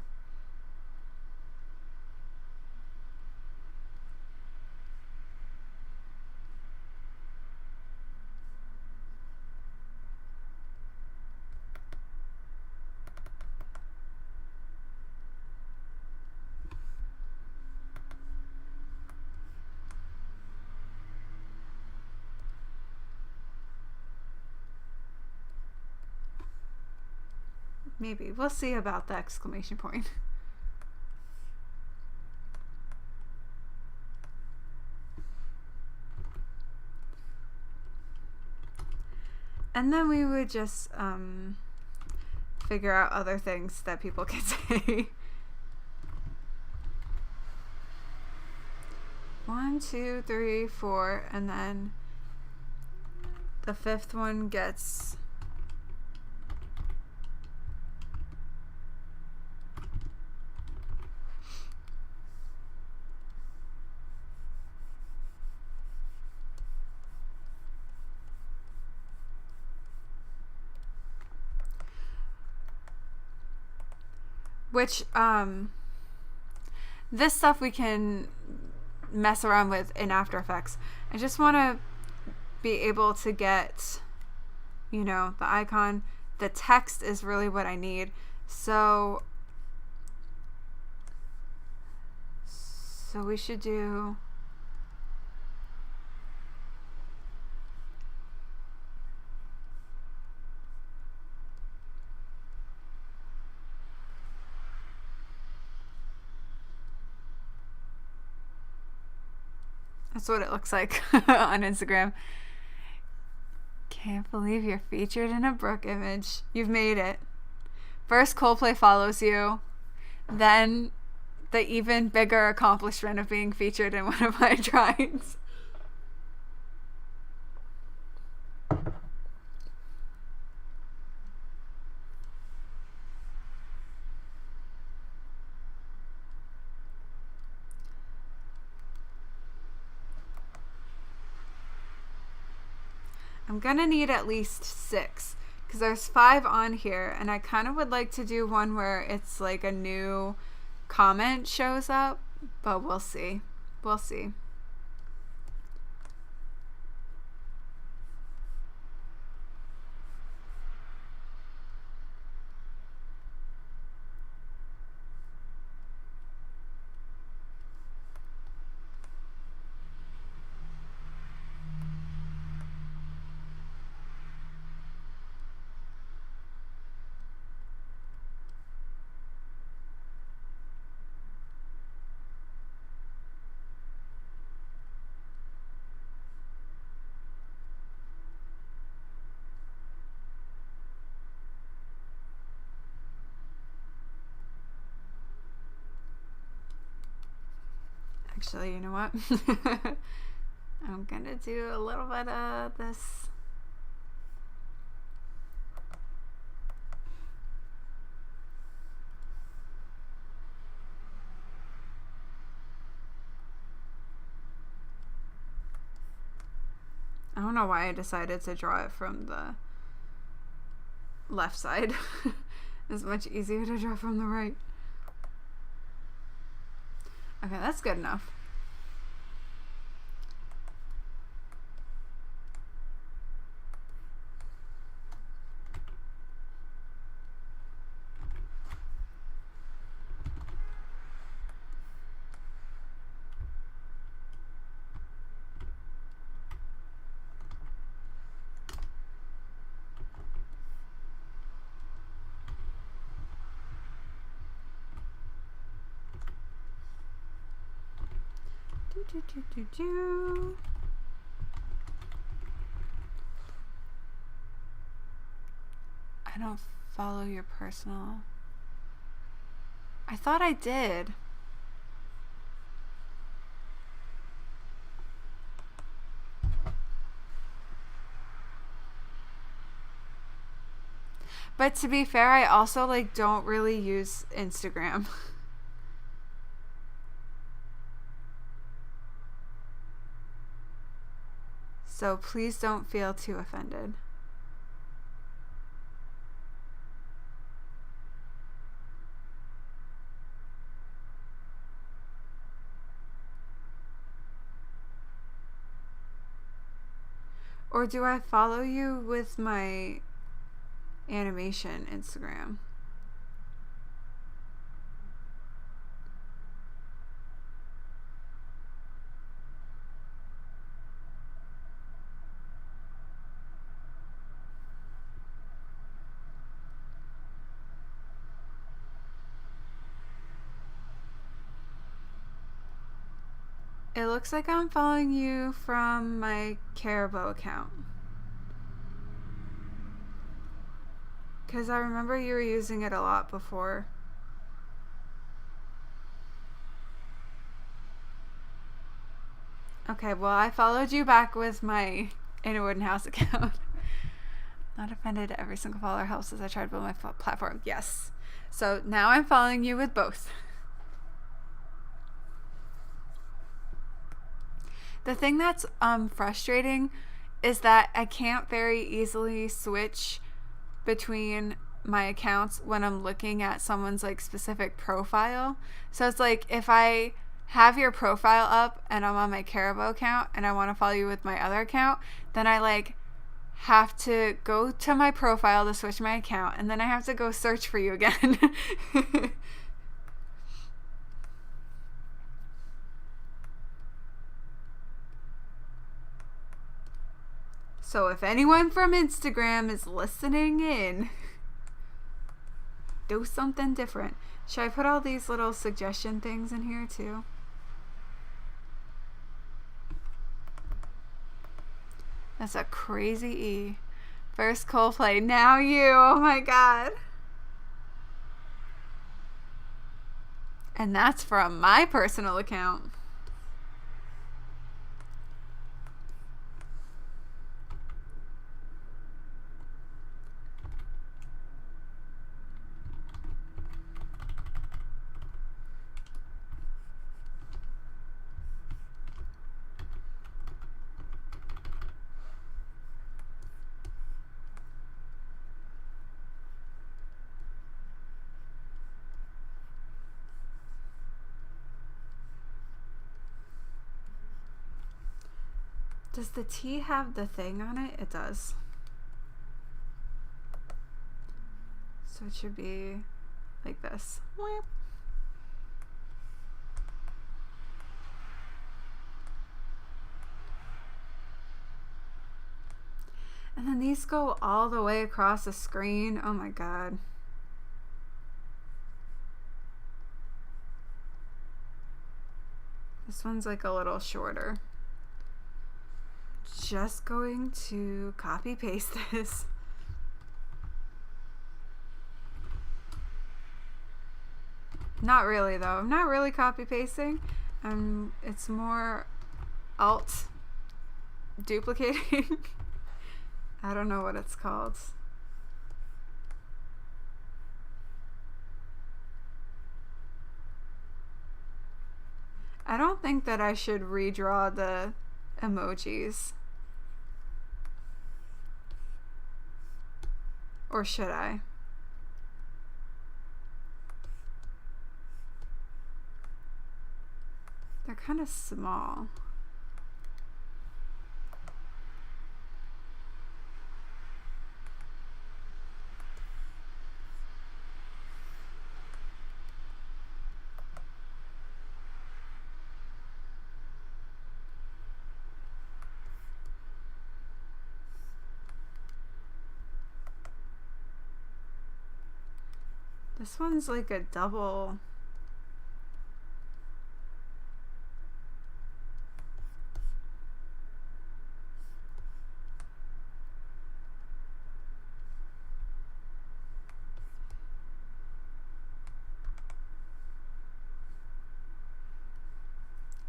Maybe. We'll see about the exclamation point. And then we would just figure out other things that people can say. 1, 2, 3, 4, and then the fifth one gets which this stuff we can mess around with in After Effects. I just want to be able to get, the icon. The text is really what I need. So we should do... That's what it looks like on Instagram. Can't believe you're featured in a Brooke image. You've made it. First, Coldplay follows you. Then, the even bigger accomplishment of being featured in one of my drawings. I'm gonna need at least 6 because there's 5 on here, and I kind of would like to do one where it's like a new comment shows up, but we'll see. We'll see. Actually, you know what? I'm gonna do a little bit of this. I don't know why I decided to draw it from the left side. It's much easier to draw from the right. Okay, that's good enough. I don't follow your personal. I thought I did. But to be fair, I also don't really use Instagram. So please don't feel too offended. Or do I follow you with my animation Instagram? It looks like I'm following you from my Caribou account. Because I remember you were using it a lot before. Okay, well, I followed you back with my In a Wooden House account. Not offended, every single follower helps as I try to build my platform. Yes. So now I'm following you with both. The thing that's frustrating is that I can't very easily switch between my accounts when I'm looking at someone's specific profile. So it's if I have your profile up and I'm on my Caribou account and I want to follow you with my other account, then I like have to go to my profile to switch my account, and then I have to go search for you again. So if anyone from Instagram is listening in, do something different. Should I put all these little suggestion things in here too? That's a crazy E. First Coldplay, now you. Oh my god. And that's from my personal account. Does the T have the thing on it? It does. So it should be like this. And then these go all the way across the screen. Oh my god. This one's like a little shorter. Just going to copy paste this. Not really though. I'm not really copy pasting. It's more alt duplicating. I don't know what it's called. I don't think that I should redraw the emojis. Or should I? They're kind of small. This one's like a double.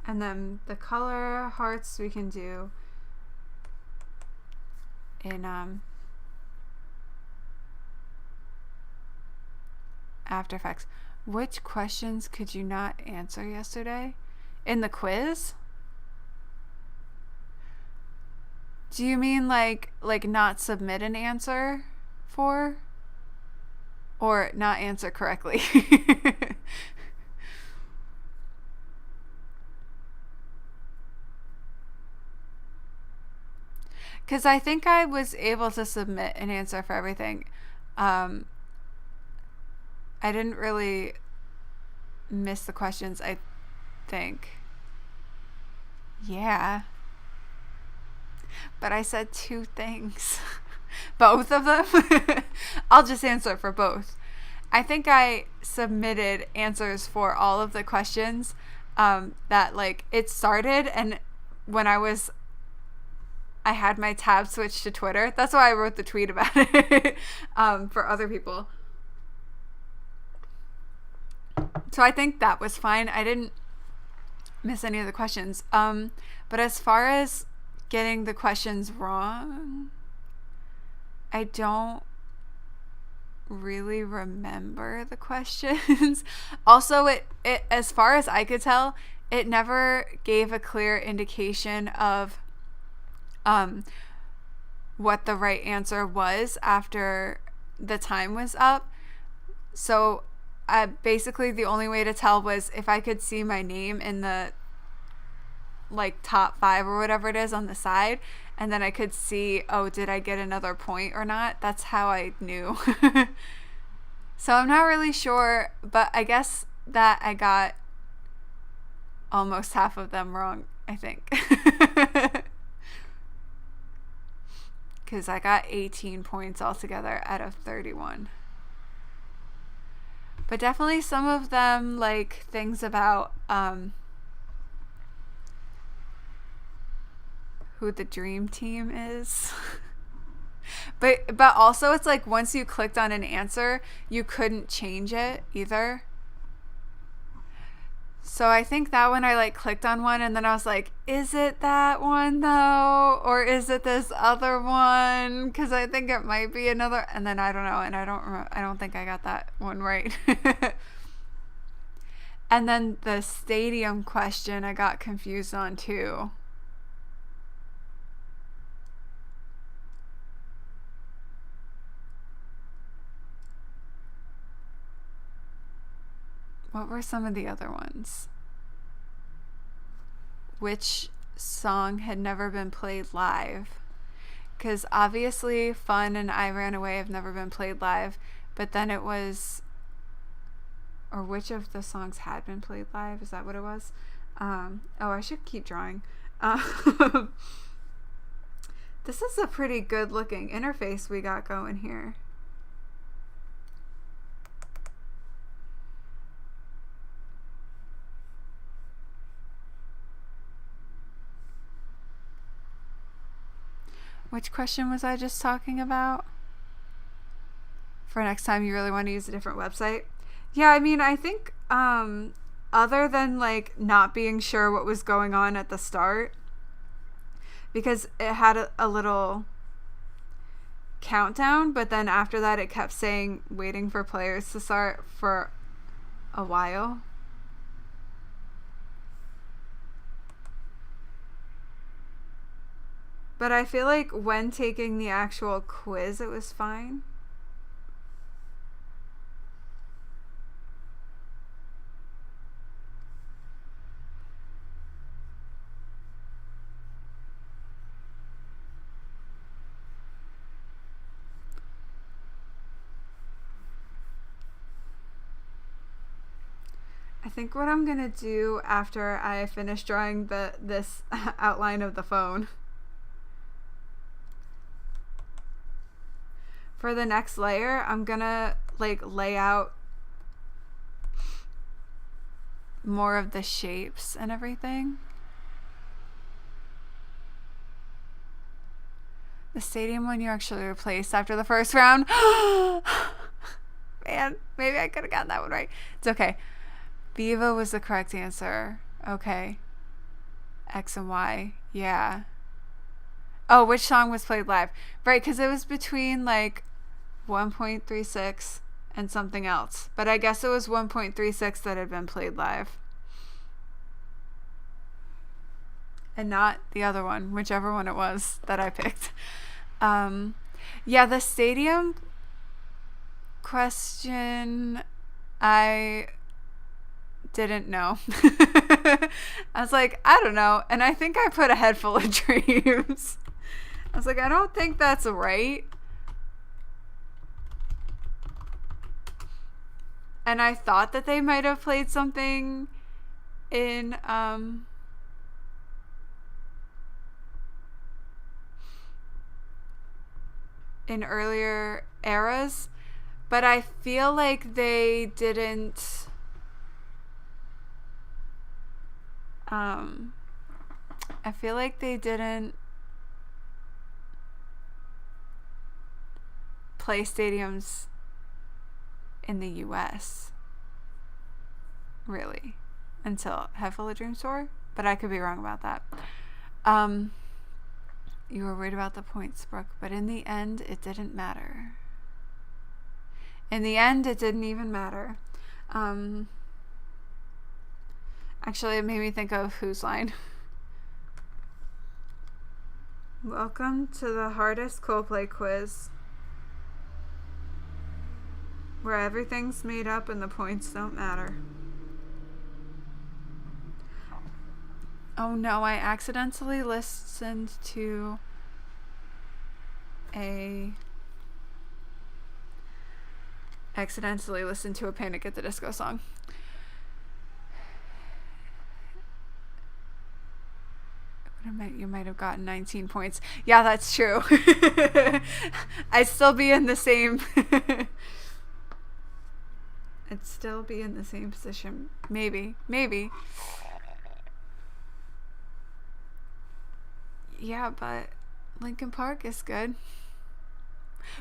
And then the color hearts we can do in After Effects. Which questions could you not answer yesterday? In the quiz? Do you mean like not submit an answer for? Or not answer correctly? Because I think I was able to submit an answer for everything. I didn't really miss the questions, I think. Yeah. But I said 2 things. Both of them? I'll just answer for both. I think I submitted answers for all of the questions that like it started, and when I had my tab switched to Twitter. That's why I wrote the tweet about it for other people. So I think that was fine. I didn't miss any of the questions. But as far as getting the questions wrong, I don't really remember the questions. Also, it as far as I could tell, it never gave a clear indication of what the right answer was after the time was up. So basically the only way to tell was if I could see my name in the like top 5 or whatever it is on the side, and then I could see, oh, did I get another point or not? That's how I knew. So I'm not really sure, but I guess that I got almost half of them wrong, I think. Because I got 18 points altogether out of 31. But definitely some of them, like things about who the dream team is. but also it's like once you clicked on an answer, you couldn't change it either. So I think that one I like clicked on one and then I was like, is it that one though? Or is it this other one? Because I think it might be another. And then I don't know. And I don't think I got that one right. And then the stadium question I got confused on too. What were some of the other ones? Which song had never been played live? Because obviously Fun and I Ran Away have never been played live, but then it was, or which of the songs had been played live? Is that what it was? Oh, I should keep drawing. This is a pretty good looking interface we got going here. Which question was I just talking about? For next time you really want to use a different website? Yeah, I mean, I think other than like not being sure what was going on at the start, because it had a little countdown, but then after that it kept saying waiting for players to start for a while. But I feel like when taking the actual quiz, it was fine. I think what I'm gonna do after I finish drawing this outline of the phone, for the next layer, I'm gonna like lay out more of the shapes and everything. The stadium one you actually replaced after the first round. Man, maybe I could have gotten that one right. It's okay. Viva was the correct answer. Okay. X and Y. Yeah. Oh, which song was played live? Right, because it was between like 1.36 and something else. But I guess it was 1.36 that had been played live. And not the other one, whichever one it was that I picked. Yeah, the stadium question, I didn't know. I was like, I don't know. And I think I put a head full of dreams. I was like, I don't think that's right. And I thought that they might have played something in earlier eras, but I feel like they didn't play stadiums in the US really until Head Full of Dreams tour, but I could be wrong about that. You were worried about the points, Brooke, but in the end it didn't matter. In the end it didn't even matter. Actually, it made me think of Whose Line. Welcome to the hardest Coldplay quiz. where everything's made up and the points don't matter. Oh no, I accidentally listened to a Panic at the Disco song. You might have gotten 19 points. Yeah, that's true. I'd still be in the same position. Maybe. Yeah, but Linkin Park is good.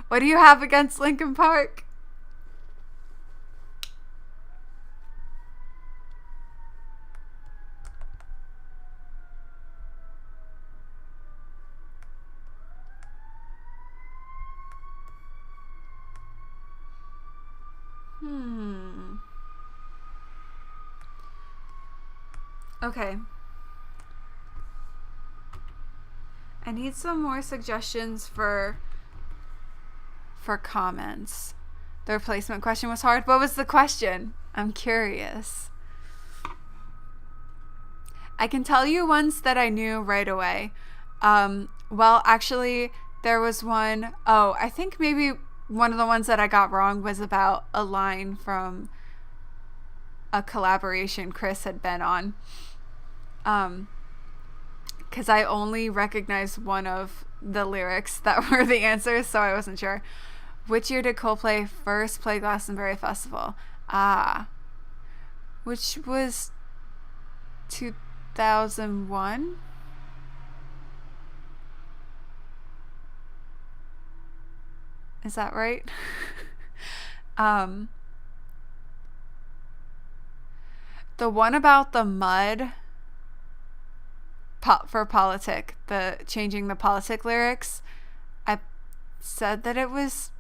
What do you have against Linkin Park? Okay. I need some more suggestions for comments. The replacement question was hard. What was the question? I'm curious. I can tell you ones that I knew right away. Well, actually, there was one. Oh, I think maybe one of the ones that I got wrong was about a line from a collaboration Chris had been on. Because I only recognized one of the lyrics that were the answers, so I wasn't sure. Which year did Coldplay first play Glastonbury Festival? Which was 2001? Is that right? The one about the mud for Politic, the changing the Politic lyrics, I said that it was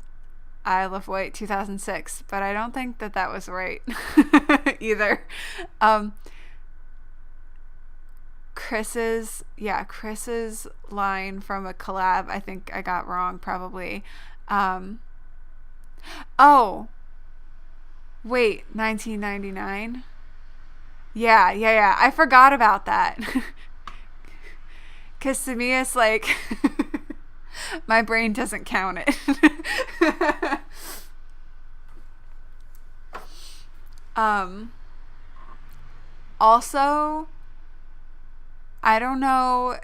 Isle of Wight 2006, but I don't think that was right either. Chris's line from a collab, I think I got wrong probably. Oh, wait, 1999? Yeah. I forgot about that. Because to me, it's like, my brain doesn't count it. Also, I don't know,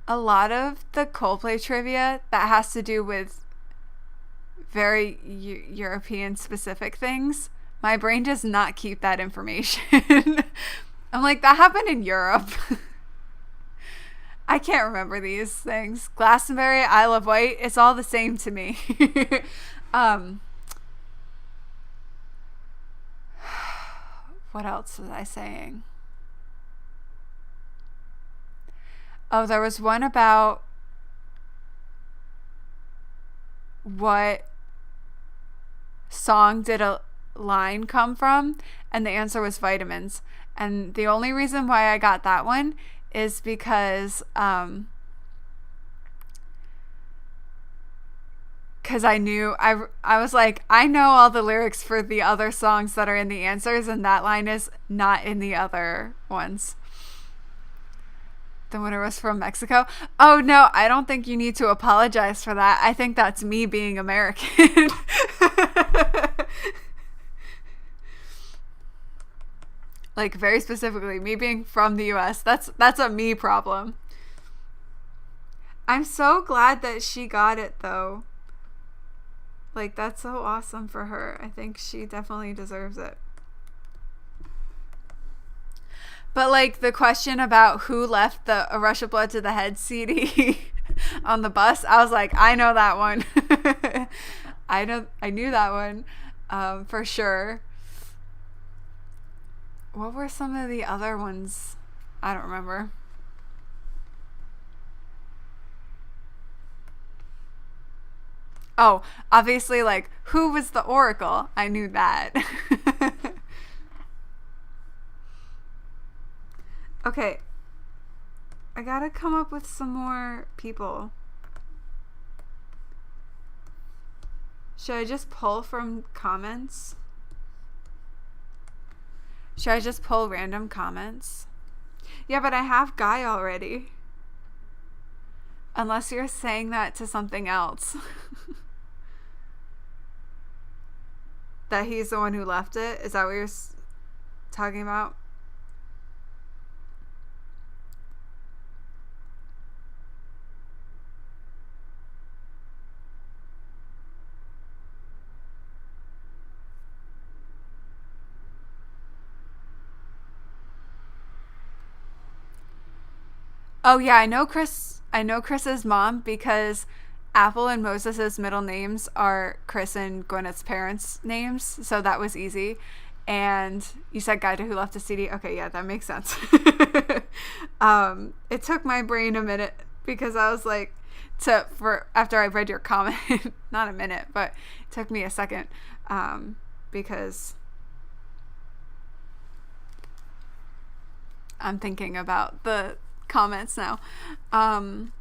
a lot of the Coldplay trivia that has to do with very European specific things, my brain does not keep that information. I'm like, that happened in Europe. I can't remember these things. Glastonbury, Isle of Wight, it's all the same to me. What else was I saying? Oh, there was one about what song did a line come from, and the answer was Vitamins. And the only reason why I got that one is because I knew, I was like, I know all the lyrics for the other songs that are in the answers, and that line is not in the other ones. The winner was from Mexico. Oh no, I don't think you need to apologize for that. I think that's me being American. Like, very specifically, me being from the US. That's a me problem. I'm so glad that she got it, though. Like, that's so awesome for her. I think she definitely deserves it. But, like, the question about who left the A Rush of Blood to the Head CD on the bus, I was like, I know that one. I knew that one for sure. What were some of the other ones? I don't remember. Oh, obviously, like, who was the Oracle? I knew that. Okay. I gotta come up with some more people. Should I just pull from comments? Should I just pull random comments? Yeah, but I have Guy already. Unless you're saying that to something else. That he's the one who left it? Is that what you're talking about? Oh yeah, I know Chris's mom because Apple and Moses' middle names are Chris and Gwyneth's parents' names, so that was easy. And you said guy who left a CD. Okay, yeah, that makes sense. It took my brain a minute because I was like, after I read your comment, not a minute, but it took me a second, because I'm thinking about the comments now. And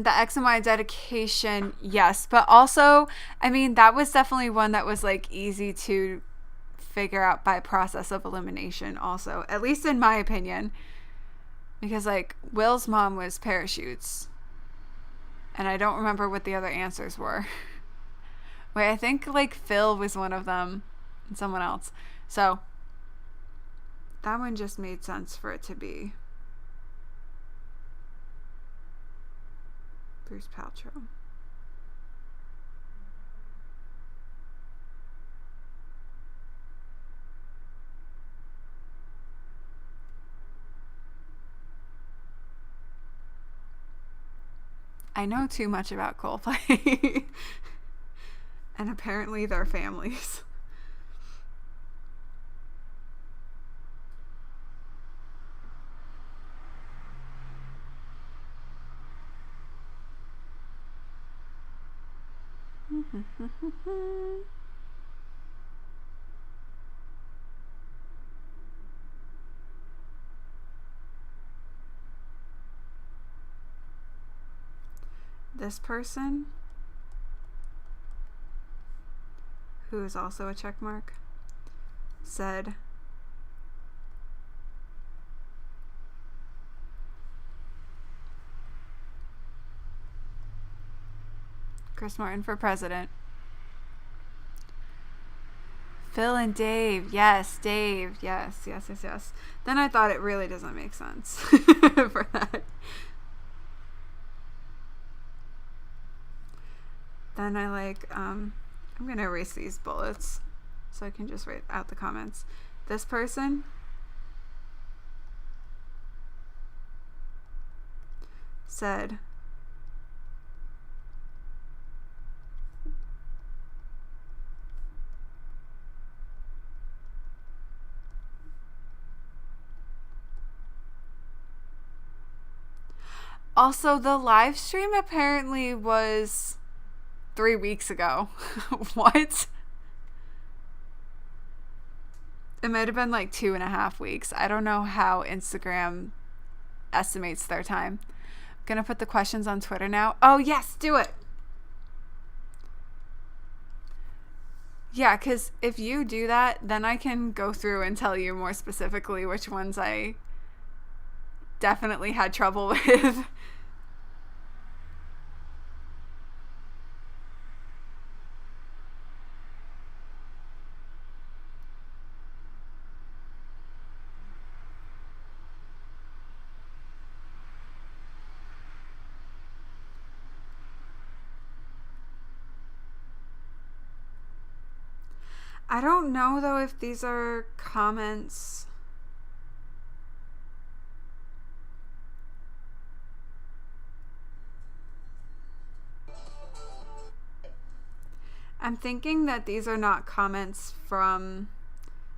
the X and Y dedication, yes. But also, I mean, that was definitely one that was like easy to figure out by process of elimination also. At least in my opinion. Because like Will's mom was parachutes. And I don't remember what the other answers were. Wait, I think like Phil was one of them. And someone else. So that one just made sense for it to be Bruce Paltrow. I know too much about Coldplay. And apparently their families. This person, who is also a check mark, said, Chris Martin for president. Phil and Dave. Yes, Dave. Yes. Then I thought it really doesn't make sense for that. Then I I'm going to erase these bullets so I can just write out the comments. This person said, also the live stream apparently was 3 weeks ago. What? It might have been like 2.5 weeks. I don't know how Instagram estimates their time. I'm gonna put the questions on Twitter now. Oh yes, do it. Yeah, because if you do that, then I can go through and tell you more specifically which ones I definitely had trouble with. I don't know though if these are comments. I'm thinking that these are not comments from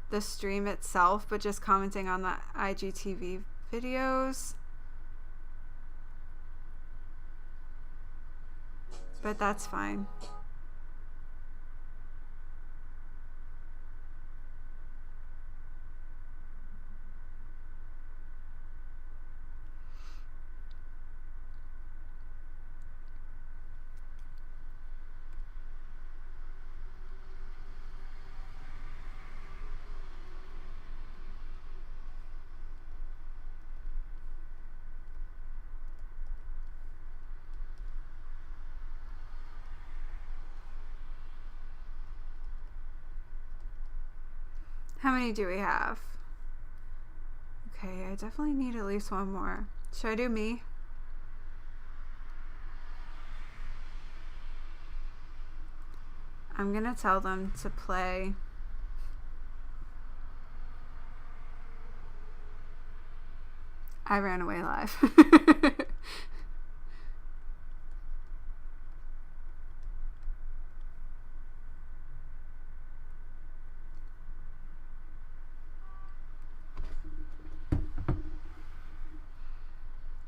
the stream itself, but just commenting on the IGTV videos. But that's fine. How many do we have? Okay, I definitely need at least one more. Should I do me? I'm gonna tell them to play I Ran Away Live.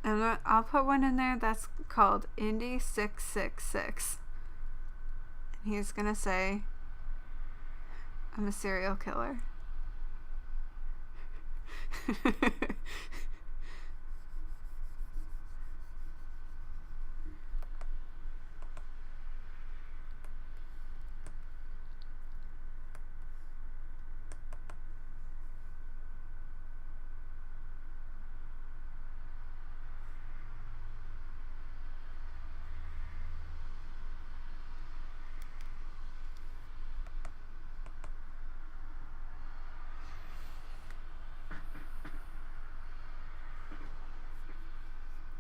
And I'll put one in there that's called Indy 666. And he's gonna say, I'm a serial killer.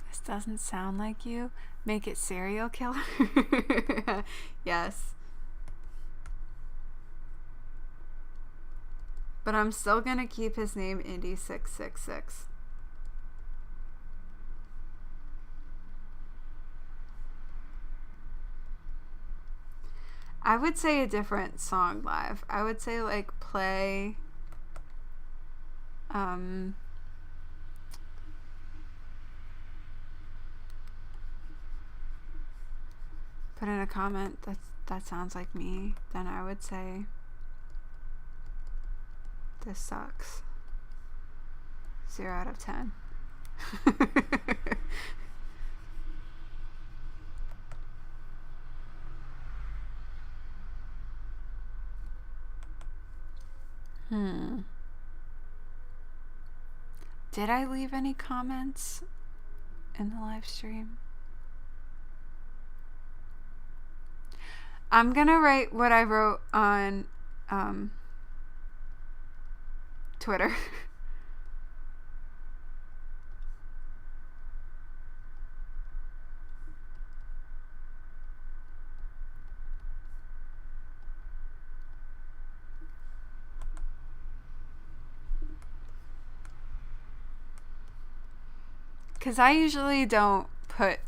This doesn't sound like you. Make it serial killer. Yes. But I'm still gonna keep his name Indy 666. I would say a different song live. I would say like play put in a comment that sounds like me. Then I would say this sucks. 0 out of 10. Did I leave any comments in the live stream? I'm gonna write what I wrote on Twitter. Because I usually don't put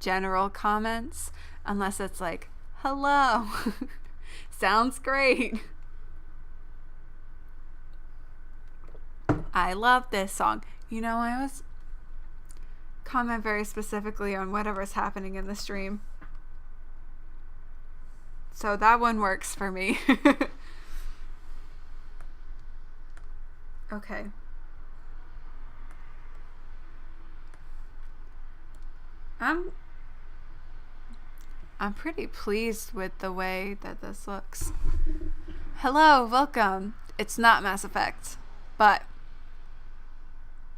general comments unless it's like, hello, sounds great. I love this song. You know, I always comment very specifically on whatever's happening in the stream. So that one works for me. Okay. I'm pretty pleased with the way that this looks. Hello, welcome. It's not Mass Effect, but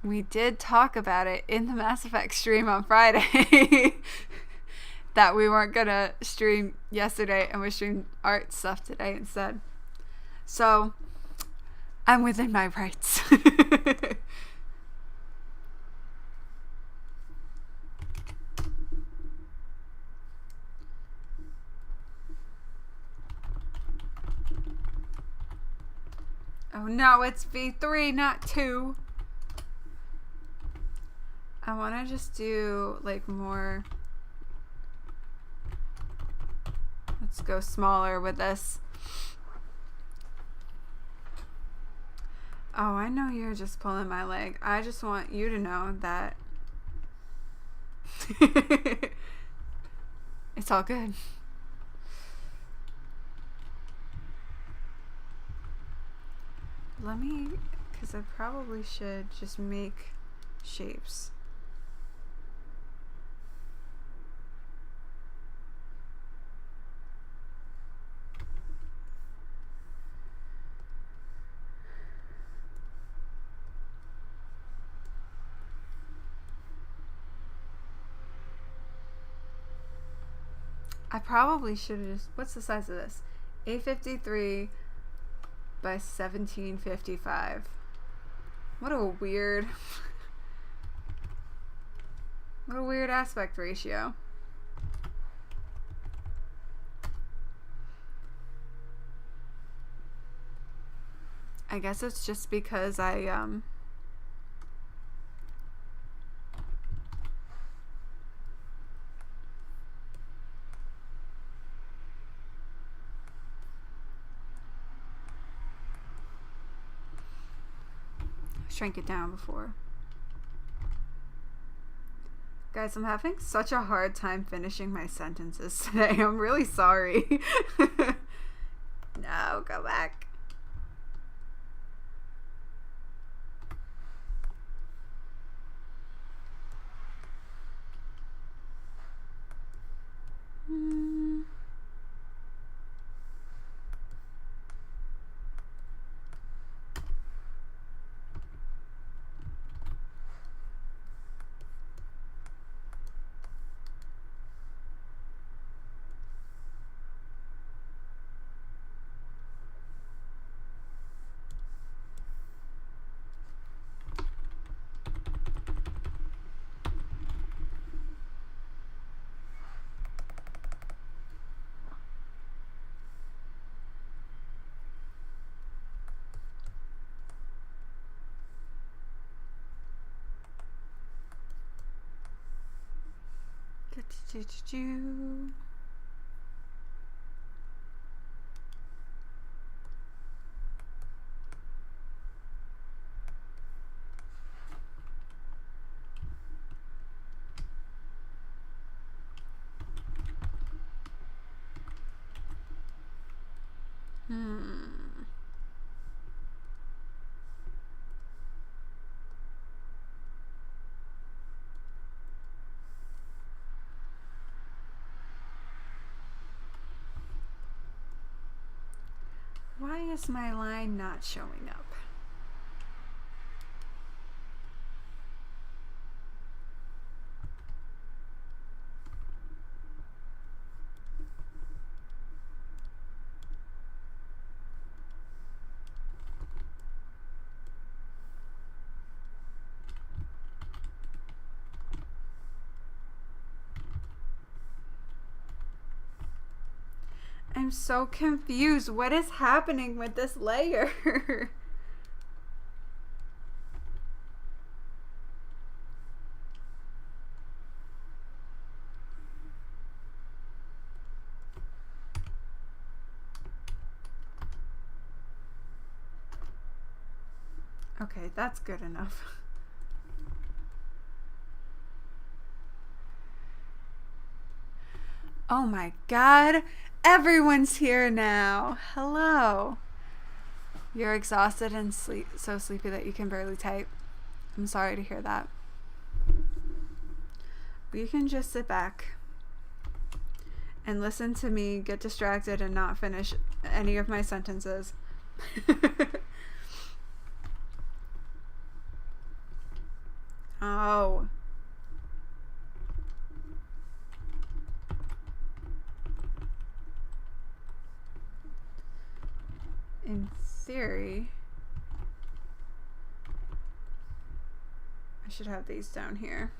we did talk about it in the Mass Effect stream on Friday. That we weren't gonna stream yesterday and we streamed art stuff today instead. So I'm within my rights. Oh no, it's V3, not 2. I want to just do like more. Let's go smaller with this. Oh, I know you're just pulling my leg. I just want you to know that it's all good. Let me, because I probably should just make shapes. I probably should have just, what's the size of this? A53 by 1755. What a weird aspect ratio. I guess it's just because I shrank it down before. Guys, I'm having such a hard time finishing my sentences today. I'm really sorry. No, go back. Why is my line not showing up? I'm so confused. What is happening with this layer? Okay, that's good enough. Oh my God. Everyone's here now. Hello. You're exhausted and so sleepy that you can barely type. I'm sorry to hear that. You can just sit back and listen to me get distracted and not finish any of my sentences. Oh. In theory, I should have these down here.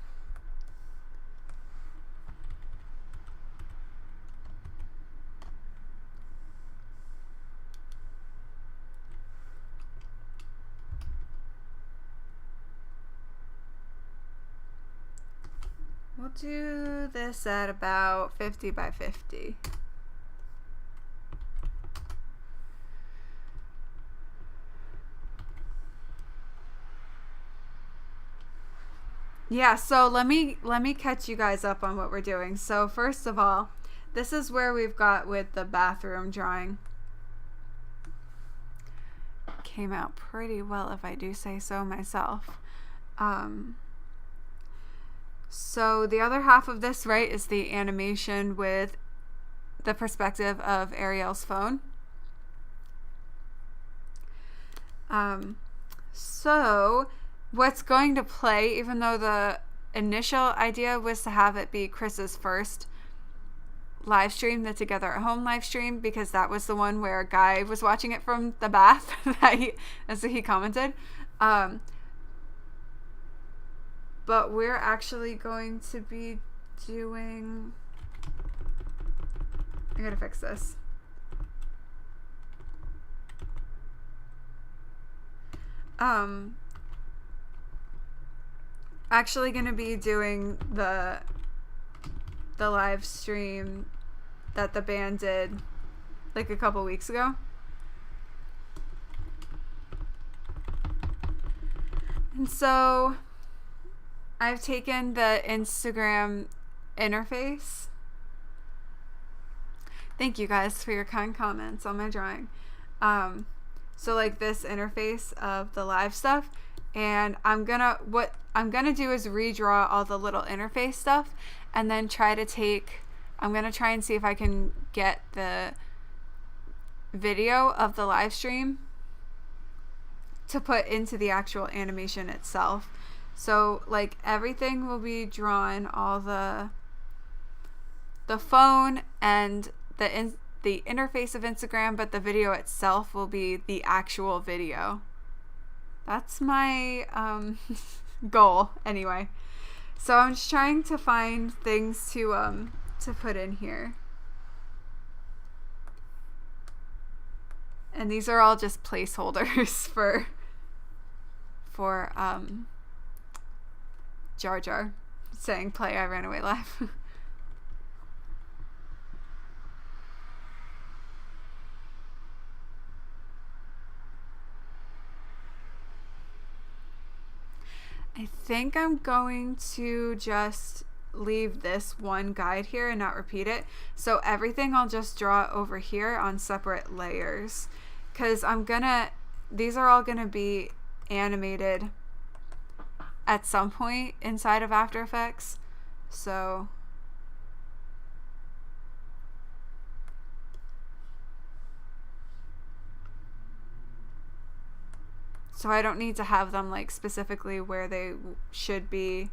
We'll do this at about 50 by 50. Yeah, so let me catch you guys up on what we're doing. So first of all, this is where we've got with the bathroom drawing. Came out pretty well, if I do say so myself. So the other half of this, right, is the animation with the perspective of Ariel's phone. So what's going to play, even though the initial idea was to have it be Chris's first live stream, the Together at Home live stream, because that was the one where a guy was watching it from the bath. That's what he commented. But we're actually going to be doing... I gotta fix this. Actually gonna be doing the live stream that the band did like a couple weeks ago. And so I've taken the Instagram interface. Thank you guys for your kind comments on my drawing. So like this interface of the live stuff, and what I'm gonna do is redraw all the little interface stuff, and then I'm gonna try and see if I can get the video of the live stream to put into the actual animation itself. So like everything will be drawn, all the phone and the interface of Instagram, but the video itself will be the actual video. That's my goal anyway. So I'm just trying to find things to put in here. And these are all just placeholders for Jar Jar saying play I Ran Away Live. I think I'm going to just leave this one guide here and not repeat it. So everything I'll just draw over here on separate layers, because these are all gonna be animated at some point inside of After Effects. So I don't need to have them like specifically where they should be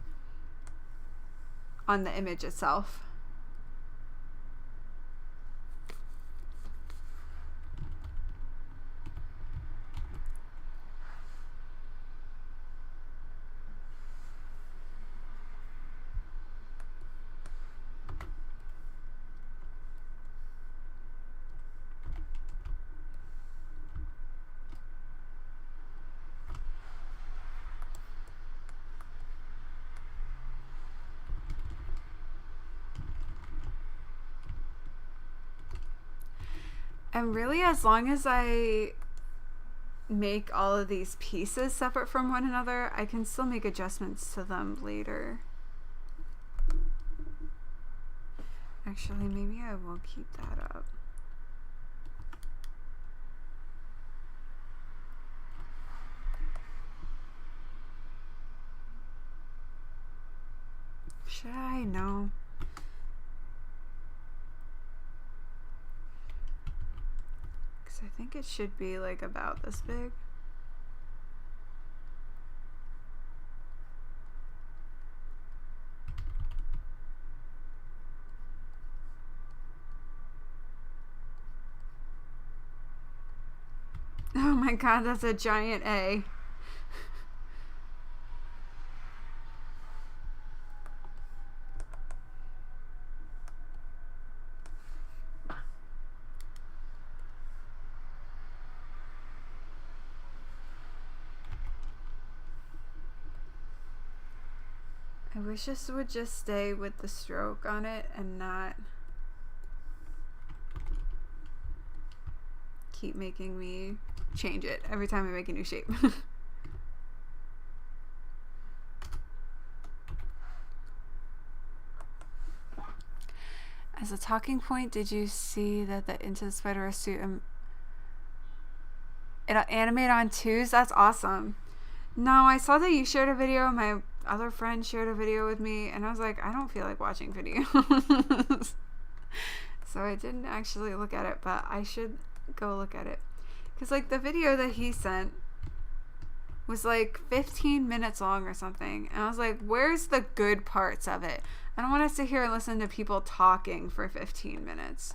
on the image itself. And really, as long as I make all of these pieces separate from one another, I can still make adjustments to them later. Actually, maybe I will keep that up. Should I? No. I think it should be like about this big. Oh my god, that's a giant A. I wish this would just stay with the stroke on it and not keep making me change it every time I make a new shape. As a talking point, did you see that the Into the Spider-Verse suit it'll animate on twos? That's awesome. No, I saw that you shared a video. My other friend shared a video with me, and I was like, I don't feel like watching videos. So I didn't actually look at it, but I should go look at it. Because like the video that he sent was like 15 minutes long or something. And I was like, where's the good parts of it? I don't want to sit here and listen to people talking for 15 minutes.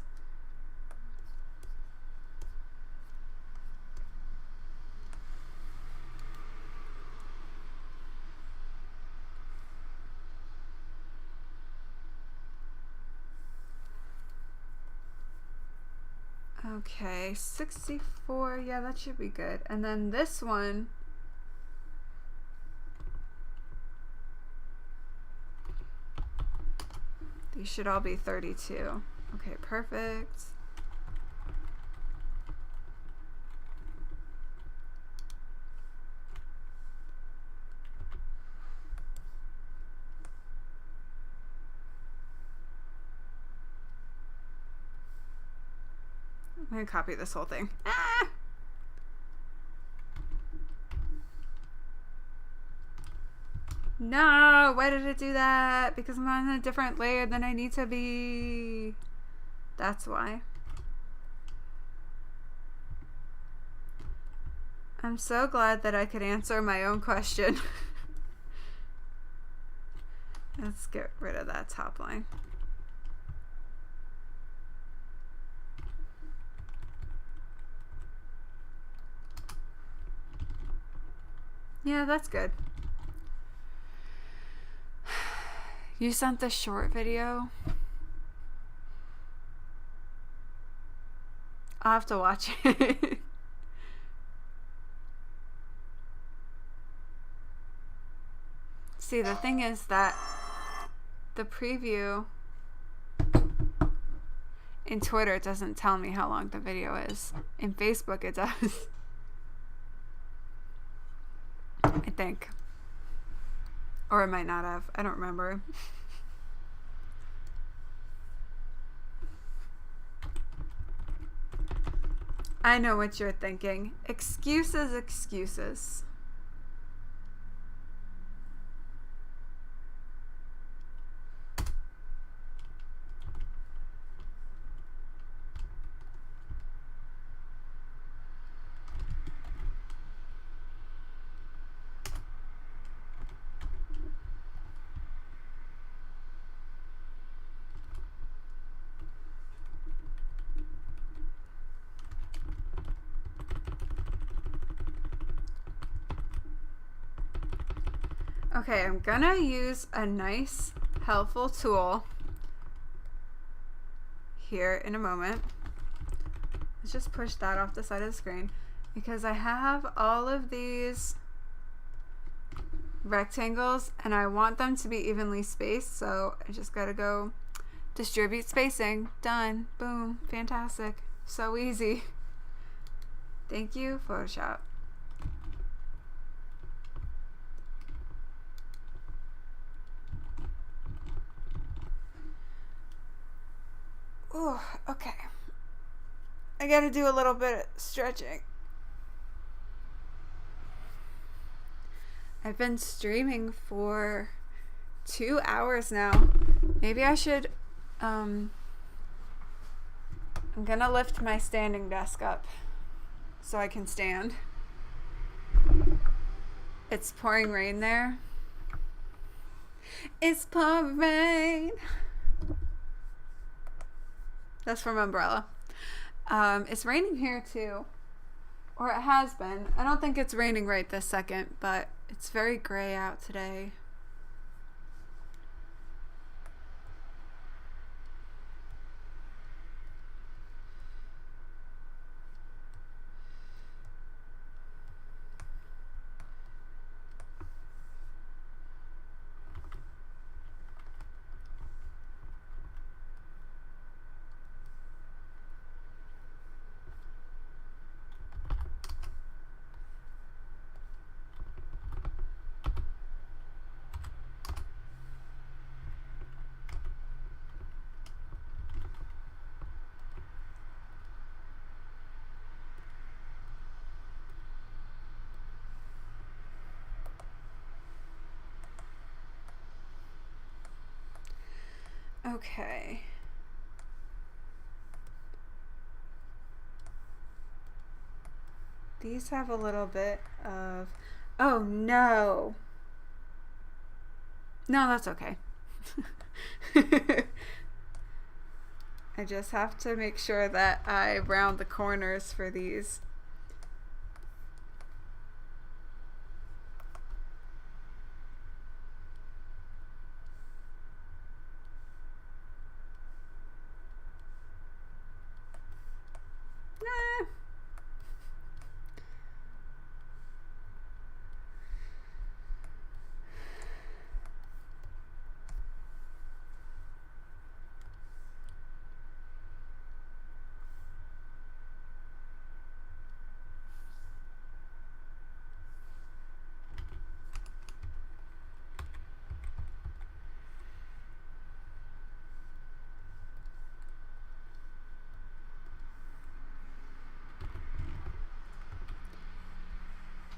Okay, 64. Yeah, that should be good. And then this one, these should all be 32. Okay, perfect. I'm gonna copy this whole thing. Ah! No, why did it do that? Because I'm on a different layer than I need to be. That's why. I'm so glad that I could answer my own question. Let's get rid of that top line. Yeah, that's good. You sent the short video? I'll have to watch it. See, the thing is that the preview in Twitter doesn't tell me how long the video is. In Facebook it does. I think. Or it might not have. I don't remember. I know what you're thinking. Excuses, excuses. Okay, I'm gonna use a nice, helpful tool here in a moment. Let's just push that off the side of the screen because I have all of these rectangles and I want them to be evenly spaced, so I just gotta go distribute spacing. Done. Boom. Fantastic. So easy. Thank you, Photoshop. Ooh, okay. I gotta do a little bit of stretching. I've been streaming for 2 hours now. Maybe I should, I'm gonna lift my standing desk up so I can stand. It's pouring rain there. It's pouring rain. That's from Umbrella. It's raining here too. Or it has been. I don't think it's raining right this second, but it's very gray out today. Okay. These have a little bit of Oh no. No, that's okay. I just have to make sure that I round the corners for these. Nah.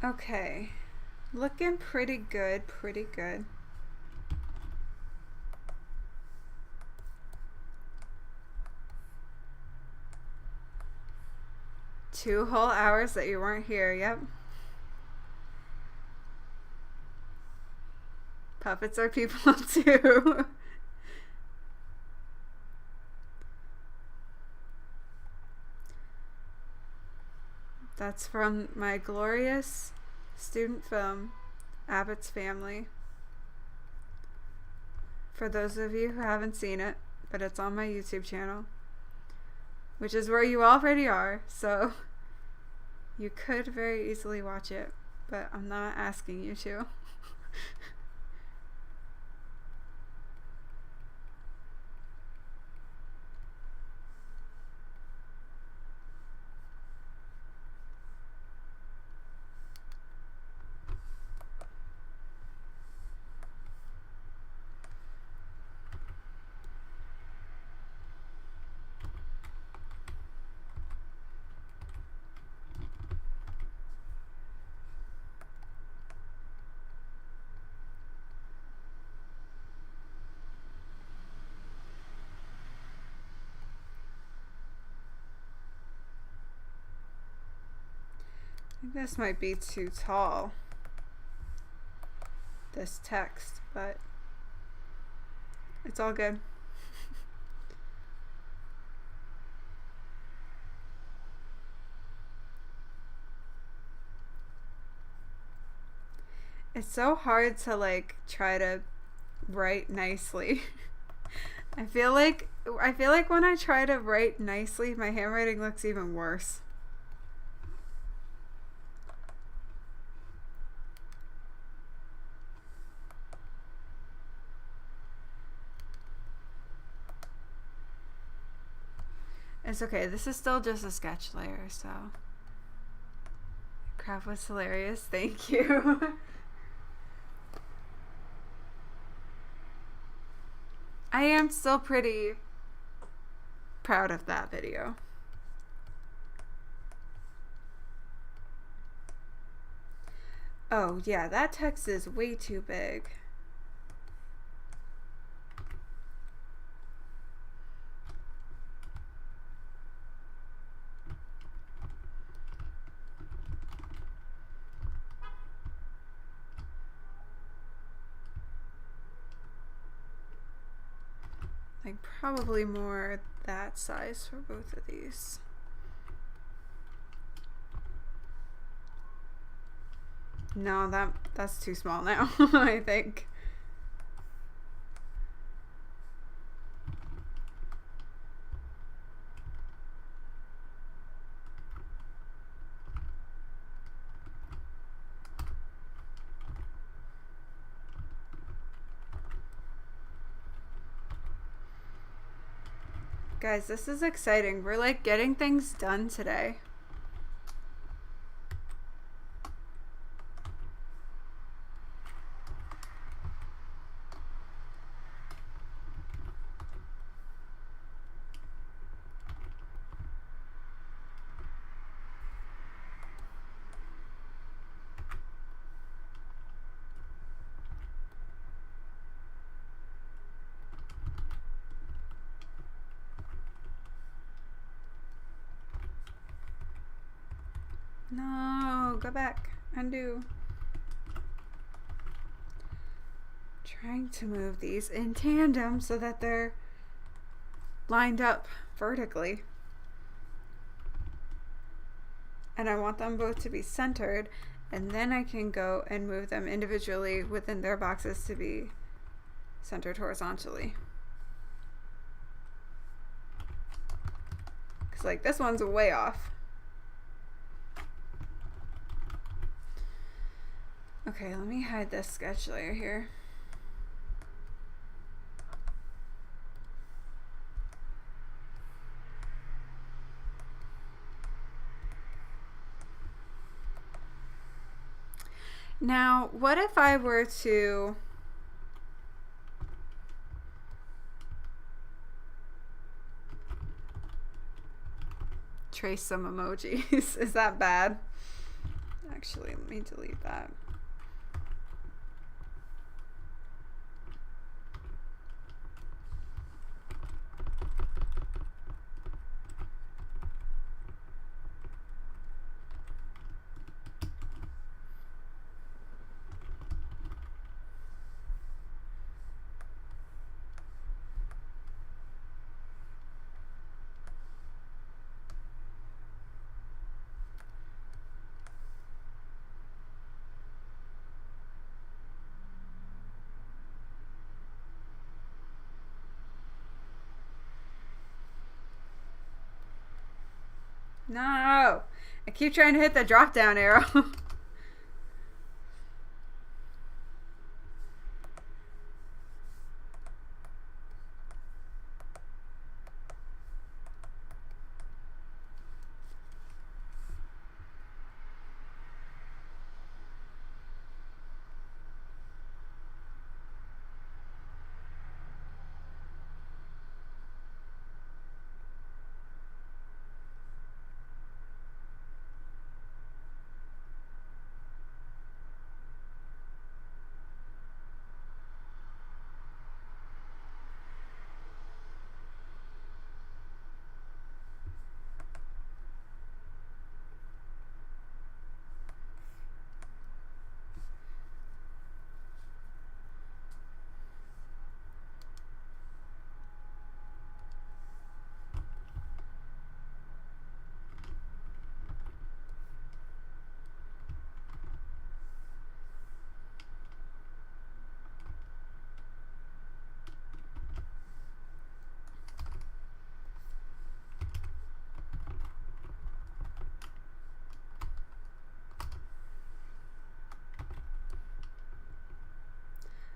Okay. Looking pretty good, pretty good. Two whole hours that you weren't here, yep. Puppets are people too. That's from my glorious student film, Abbott's Family. For those of you who haven't seen it, but it's on my YouTube channel, which is where you already are, so you could very easily watch it, but I'm not asking you to. I think this might be too tall, this text, but it's all good. It's so hard to like try to write nicely. I feel like when I try to write nicely, my handwriting looks even worse. It's okay. This is still just a sketch layer, so. Crap was hilarious. Thank you. I am still pretty proud of that video. Oh, yeah, that text is way too big. Like probably more that size for both of these. No, that's too small now, I think. Guys, this is exciting. We're like getting things done today. No, go back. Undo. trying to move these in tandem so that they're lined up vertically. And I want them both to be centered, and then I can go and move them individually within their boxes to be centered horizontally. Because like this one's way off. Okay, let me hide this sketch layer here. Now, what if I were to trace some emojis? Is that bad? Actually, let me delete that. No! I keep trying to hit the drop down arrow.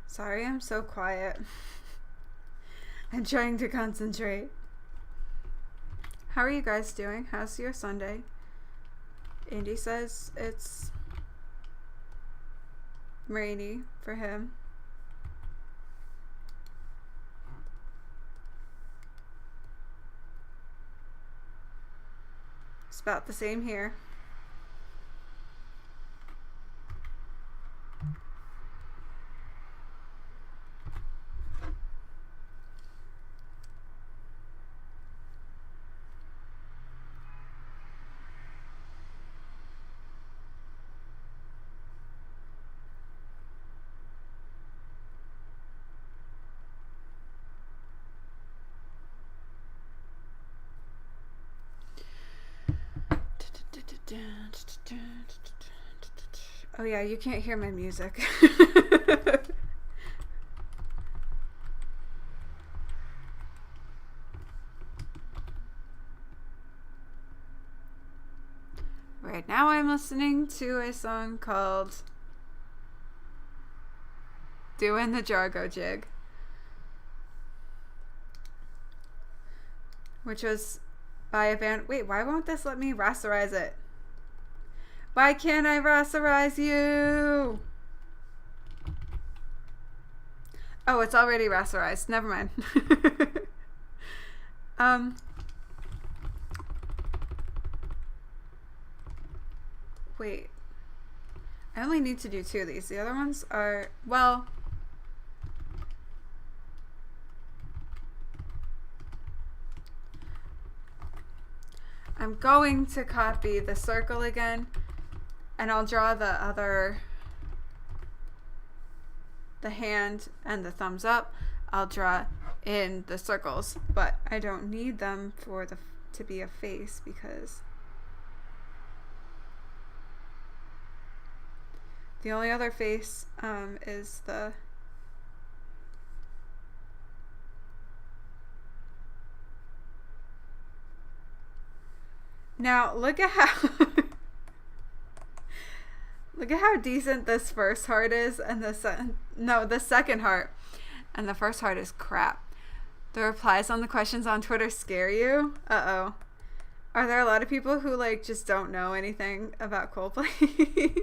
Sorry, I'm so quiet. I'm trying to concentrate. How are you guys doing? How's your Sunday? Andy says it's rainy for him. It's about the same here. Oh yeah, you can't hear my music. Right now I'm listening to a song called Doing the Jargo Jig, which was by a band. Wait, why won't this let me rasterize it? Why can't I rasterize you? Oh, it's already rasterized. Never mind. Wait. I only need to do 2 of these. The other ones are, well, I'm going to copy the circle again, and I'll draw the other the hand and the thumbs up, I'll draw in the circles, but I don't need them for to be a face, because the only other face is the now look at how look at how decent this first heart is, and the second heart, and the first heart is crap. The replies on the questions on Twitter scare you? Uh-oh. Are there a lot of people who like just don't know anything about Coldplay?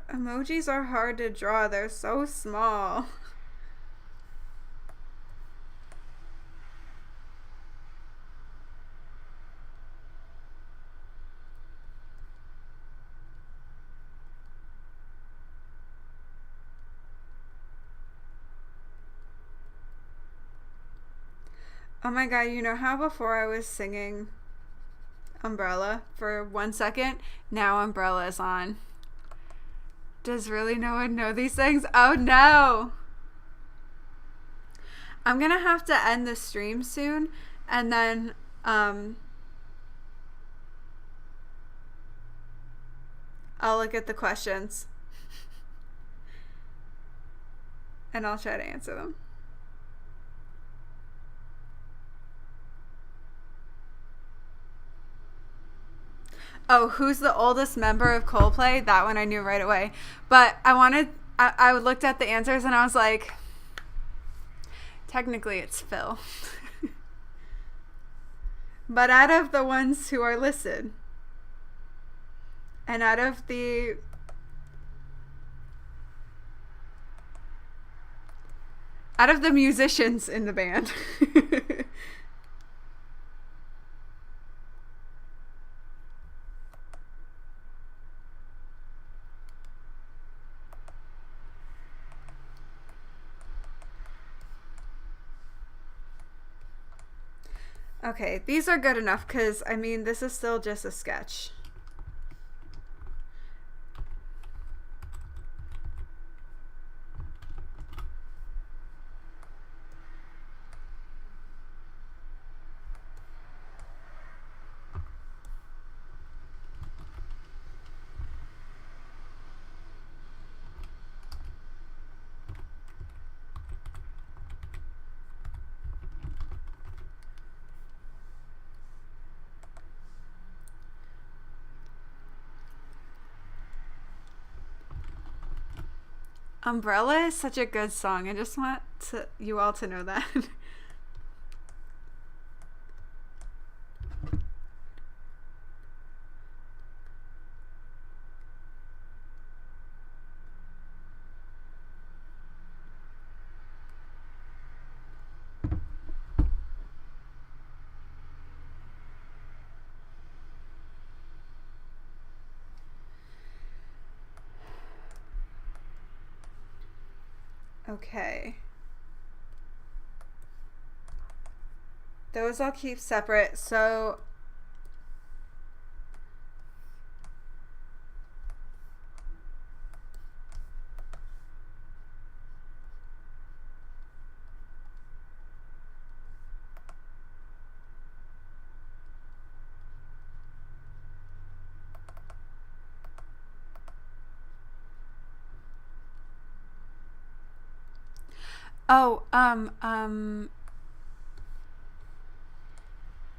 Emojis are hard to draw. They're so small. Oh my god, you know how before I was singing Umbrella for 1 second? Now Umbrella is on. Does really no one know these things? Oh no! I'm gonna have to end the stream soon, and then I'll look at the questions and I'll try to answer them. Oh, who's the oldest member of Coldplay? That one I knew right away. But I looked at the answers and I was like, technically it's Phil. But out of the ones who are listed, and out of the musicians in the band, okay, these are good enough because, I mean, this is still just a sketch. Umbrella is such a good song. I just want you all to know that. Okay. Those I'll keep separate. So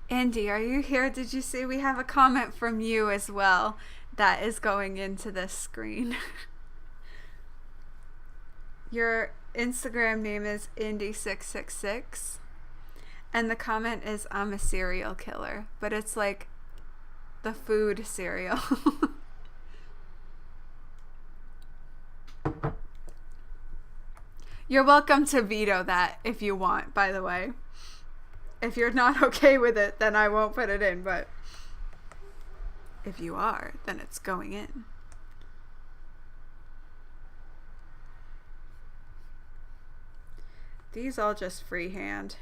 Andy, are you here? Did you see we have a comment from you as well that is going into this screen? Your Instagram name is Indy666, and the comment is, I'm a serial killer, but it's like the food cereal. You're welcome to veto that if you want, by the way. if you're not okay with it, then I won't put it in, but if you are, then it's going in. These all just freehand.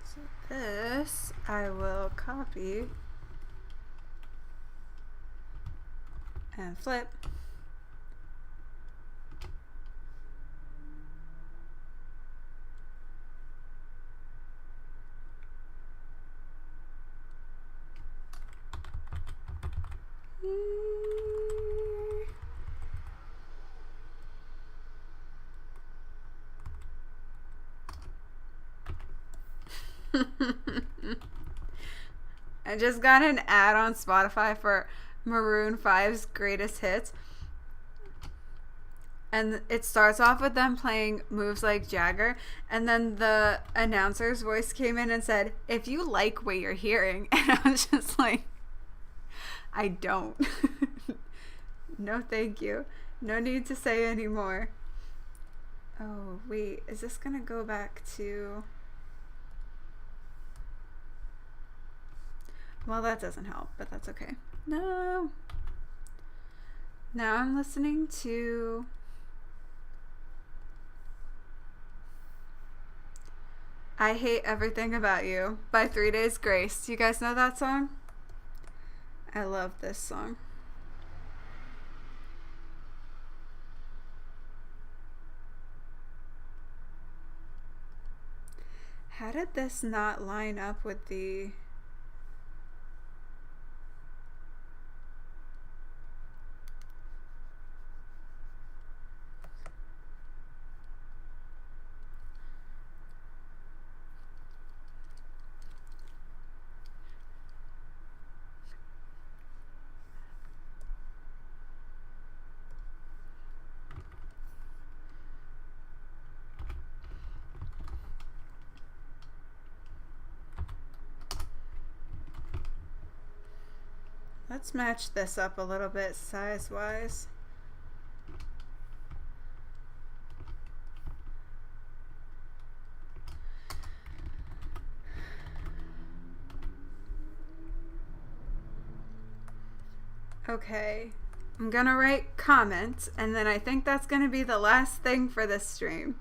So this I will copy and flip. I just got an ad on Spotify for Maroon 5's Greatest Hits. And it starts off with them playing Moves Like Jagger. And then the announcer's voice came in and said, if you like what you're hearing. And I was just like, I don't. No, thank you. No need to say anymore. Oh, wait. Is this going to go back to... Well, that doesn't help, but that's okay. No. Now I'm listening to... I Hate Everything About You by 3 Days Grace. Do you guys know that song? I love this song. How did this not line up with the... Let's match this up a little bit size-wise. Okay, I'm gonna write comments, and then I think that's gonna be the last thing for this stream.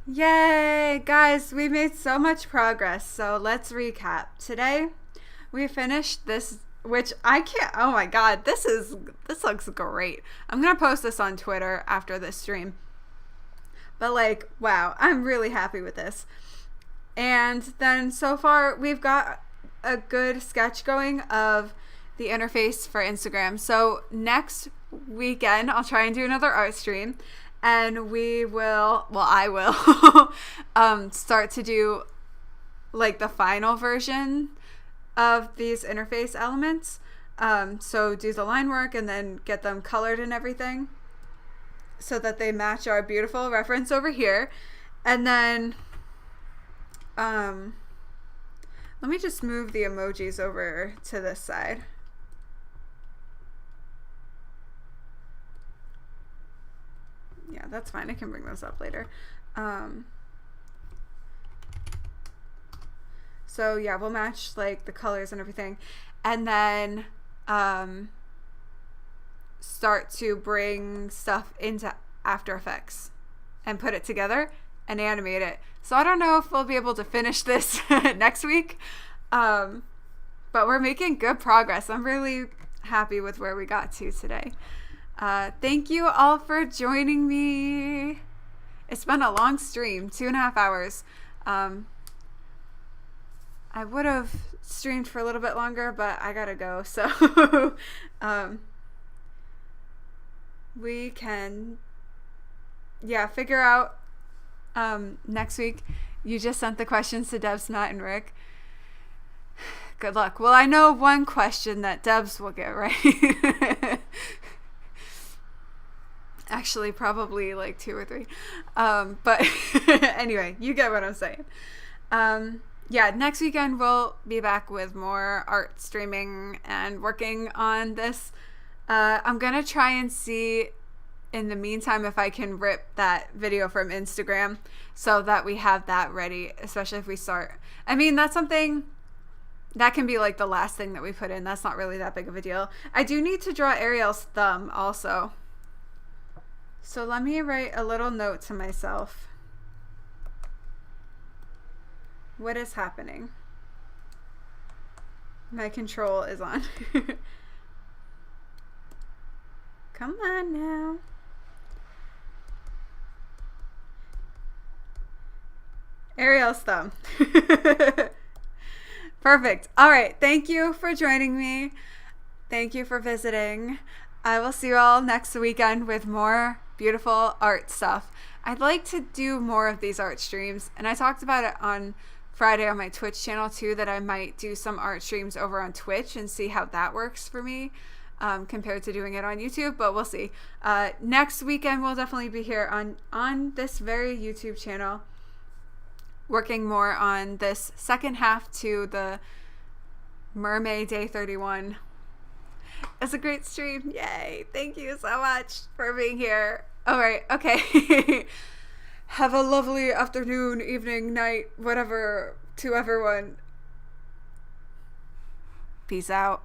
Yay! Guys, we made so much progress, so let's recap. Today, we finished this, which I can't, oh my god, this looks great. I'm gonna post this on Twitter after this stream. But like, wow, I'm really happy with this. And then so far, we've got a good sketch going of the interface for Instagram. So next weekend, I'll try and do another art stream. And we will, well, I will start to do like the final version of these interface elements. So do the line work and then get them colored and everything so that they match our beautiful reference over here. And then let me just move the emojis over to this side. Yeah, that's fine. I can bring those up later. So yeah, we'll match like the colors and everything, and then start to bring stuff into After Effects and put it together and animate it. So I don't know if we'll be able to finish this next week, but we're making good progress. I'm really happy with where we got to today. Thank you all for joining me. It's been a long stream, 2.5 hours. I would have streamed for a little bit longer, but I gotta go. So we can, figure out next week. You just sent the questions to Debs, Matt, and Rick. Good luck. Well, I know one question that Debs will get right. Actually, probably like 2 or 3. But anyway, you get what I'm saying. Next weekend we'll be back with more art streaming and working on this. I'm going to try and see in the meantime if I can rip that video from Instagram so that we have that ready, especially if we start. I mean, that's something that can be like the last thing that we put in. That's not really that big of a deal. I do need to draw Ariel's thumb also. So let me write a little note to myself. What is happening? My control is on. Come on now. Ariel's thumb. Perfect. All right. Thank you for joining me. Thank you for visiting. I will see you all next weekend with more beautiful art stuff. I'd like to do more of these art streams, and I talked about it on Friday on my Twitch channel too, that I might do some art streams over on Twitch and see how that works for me compared to doing it on YouTube, but we'll see. Next weekend we'll definitely be here on this very YouTube channel working more on this second half to the MerMay Day 31. It's a great stream. Yay. Thank you so much for being here. All right. Okay. Have a lovely afternoon, evening, night, whatever to everyone. Peace out.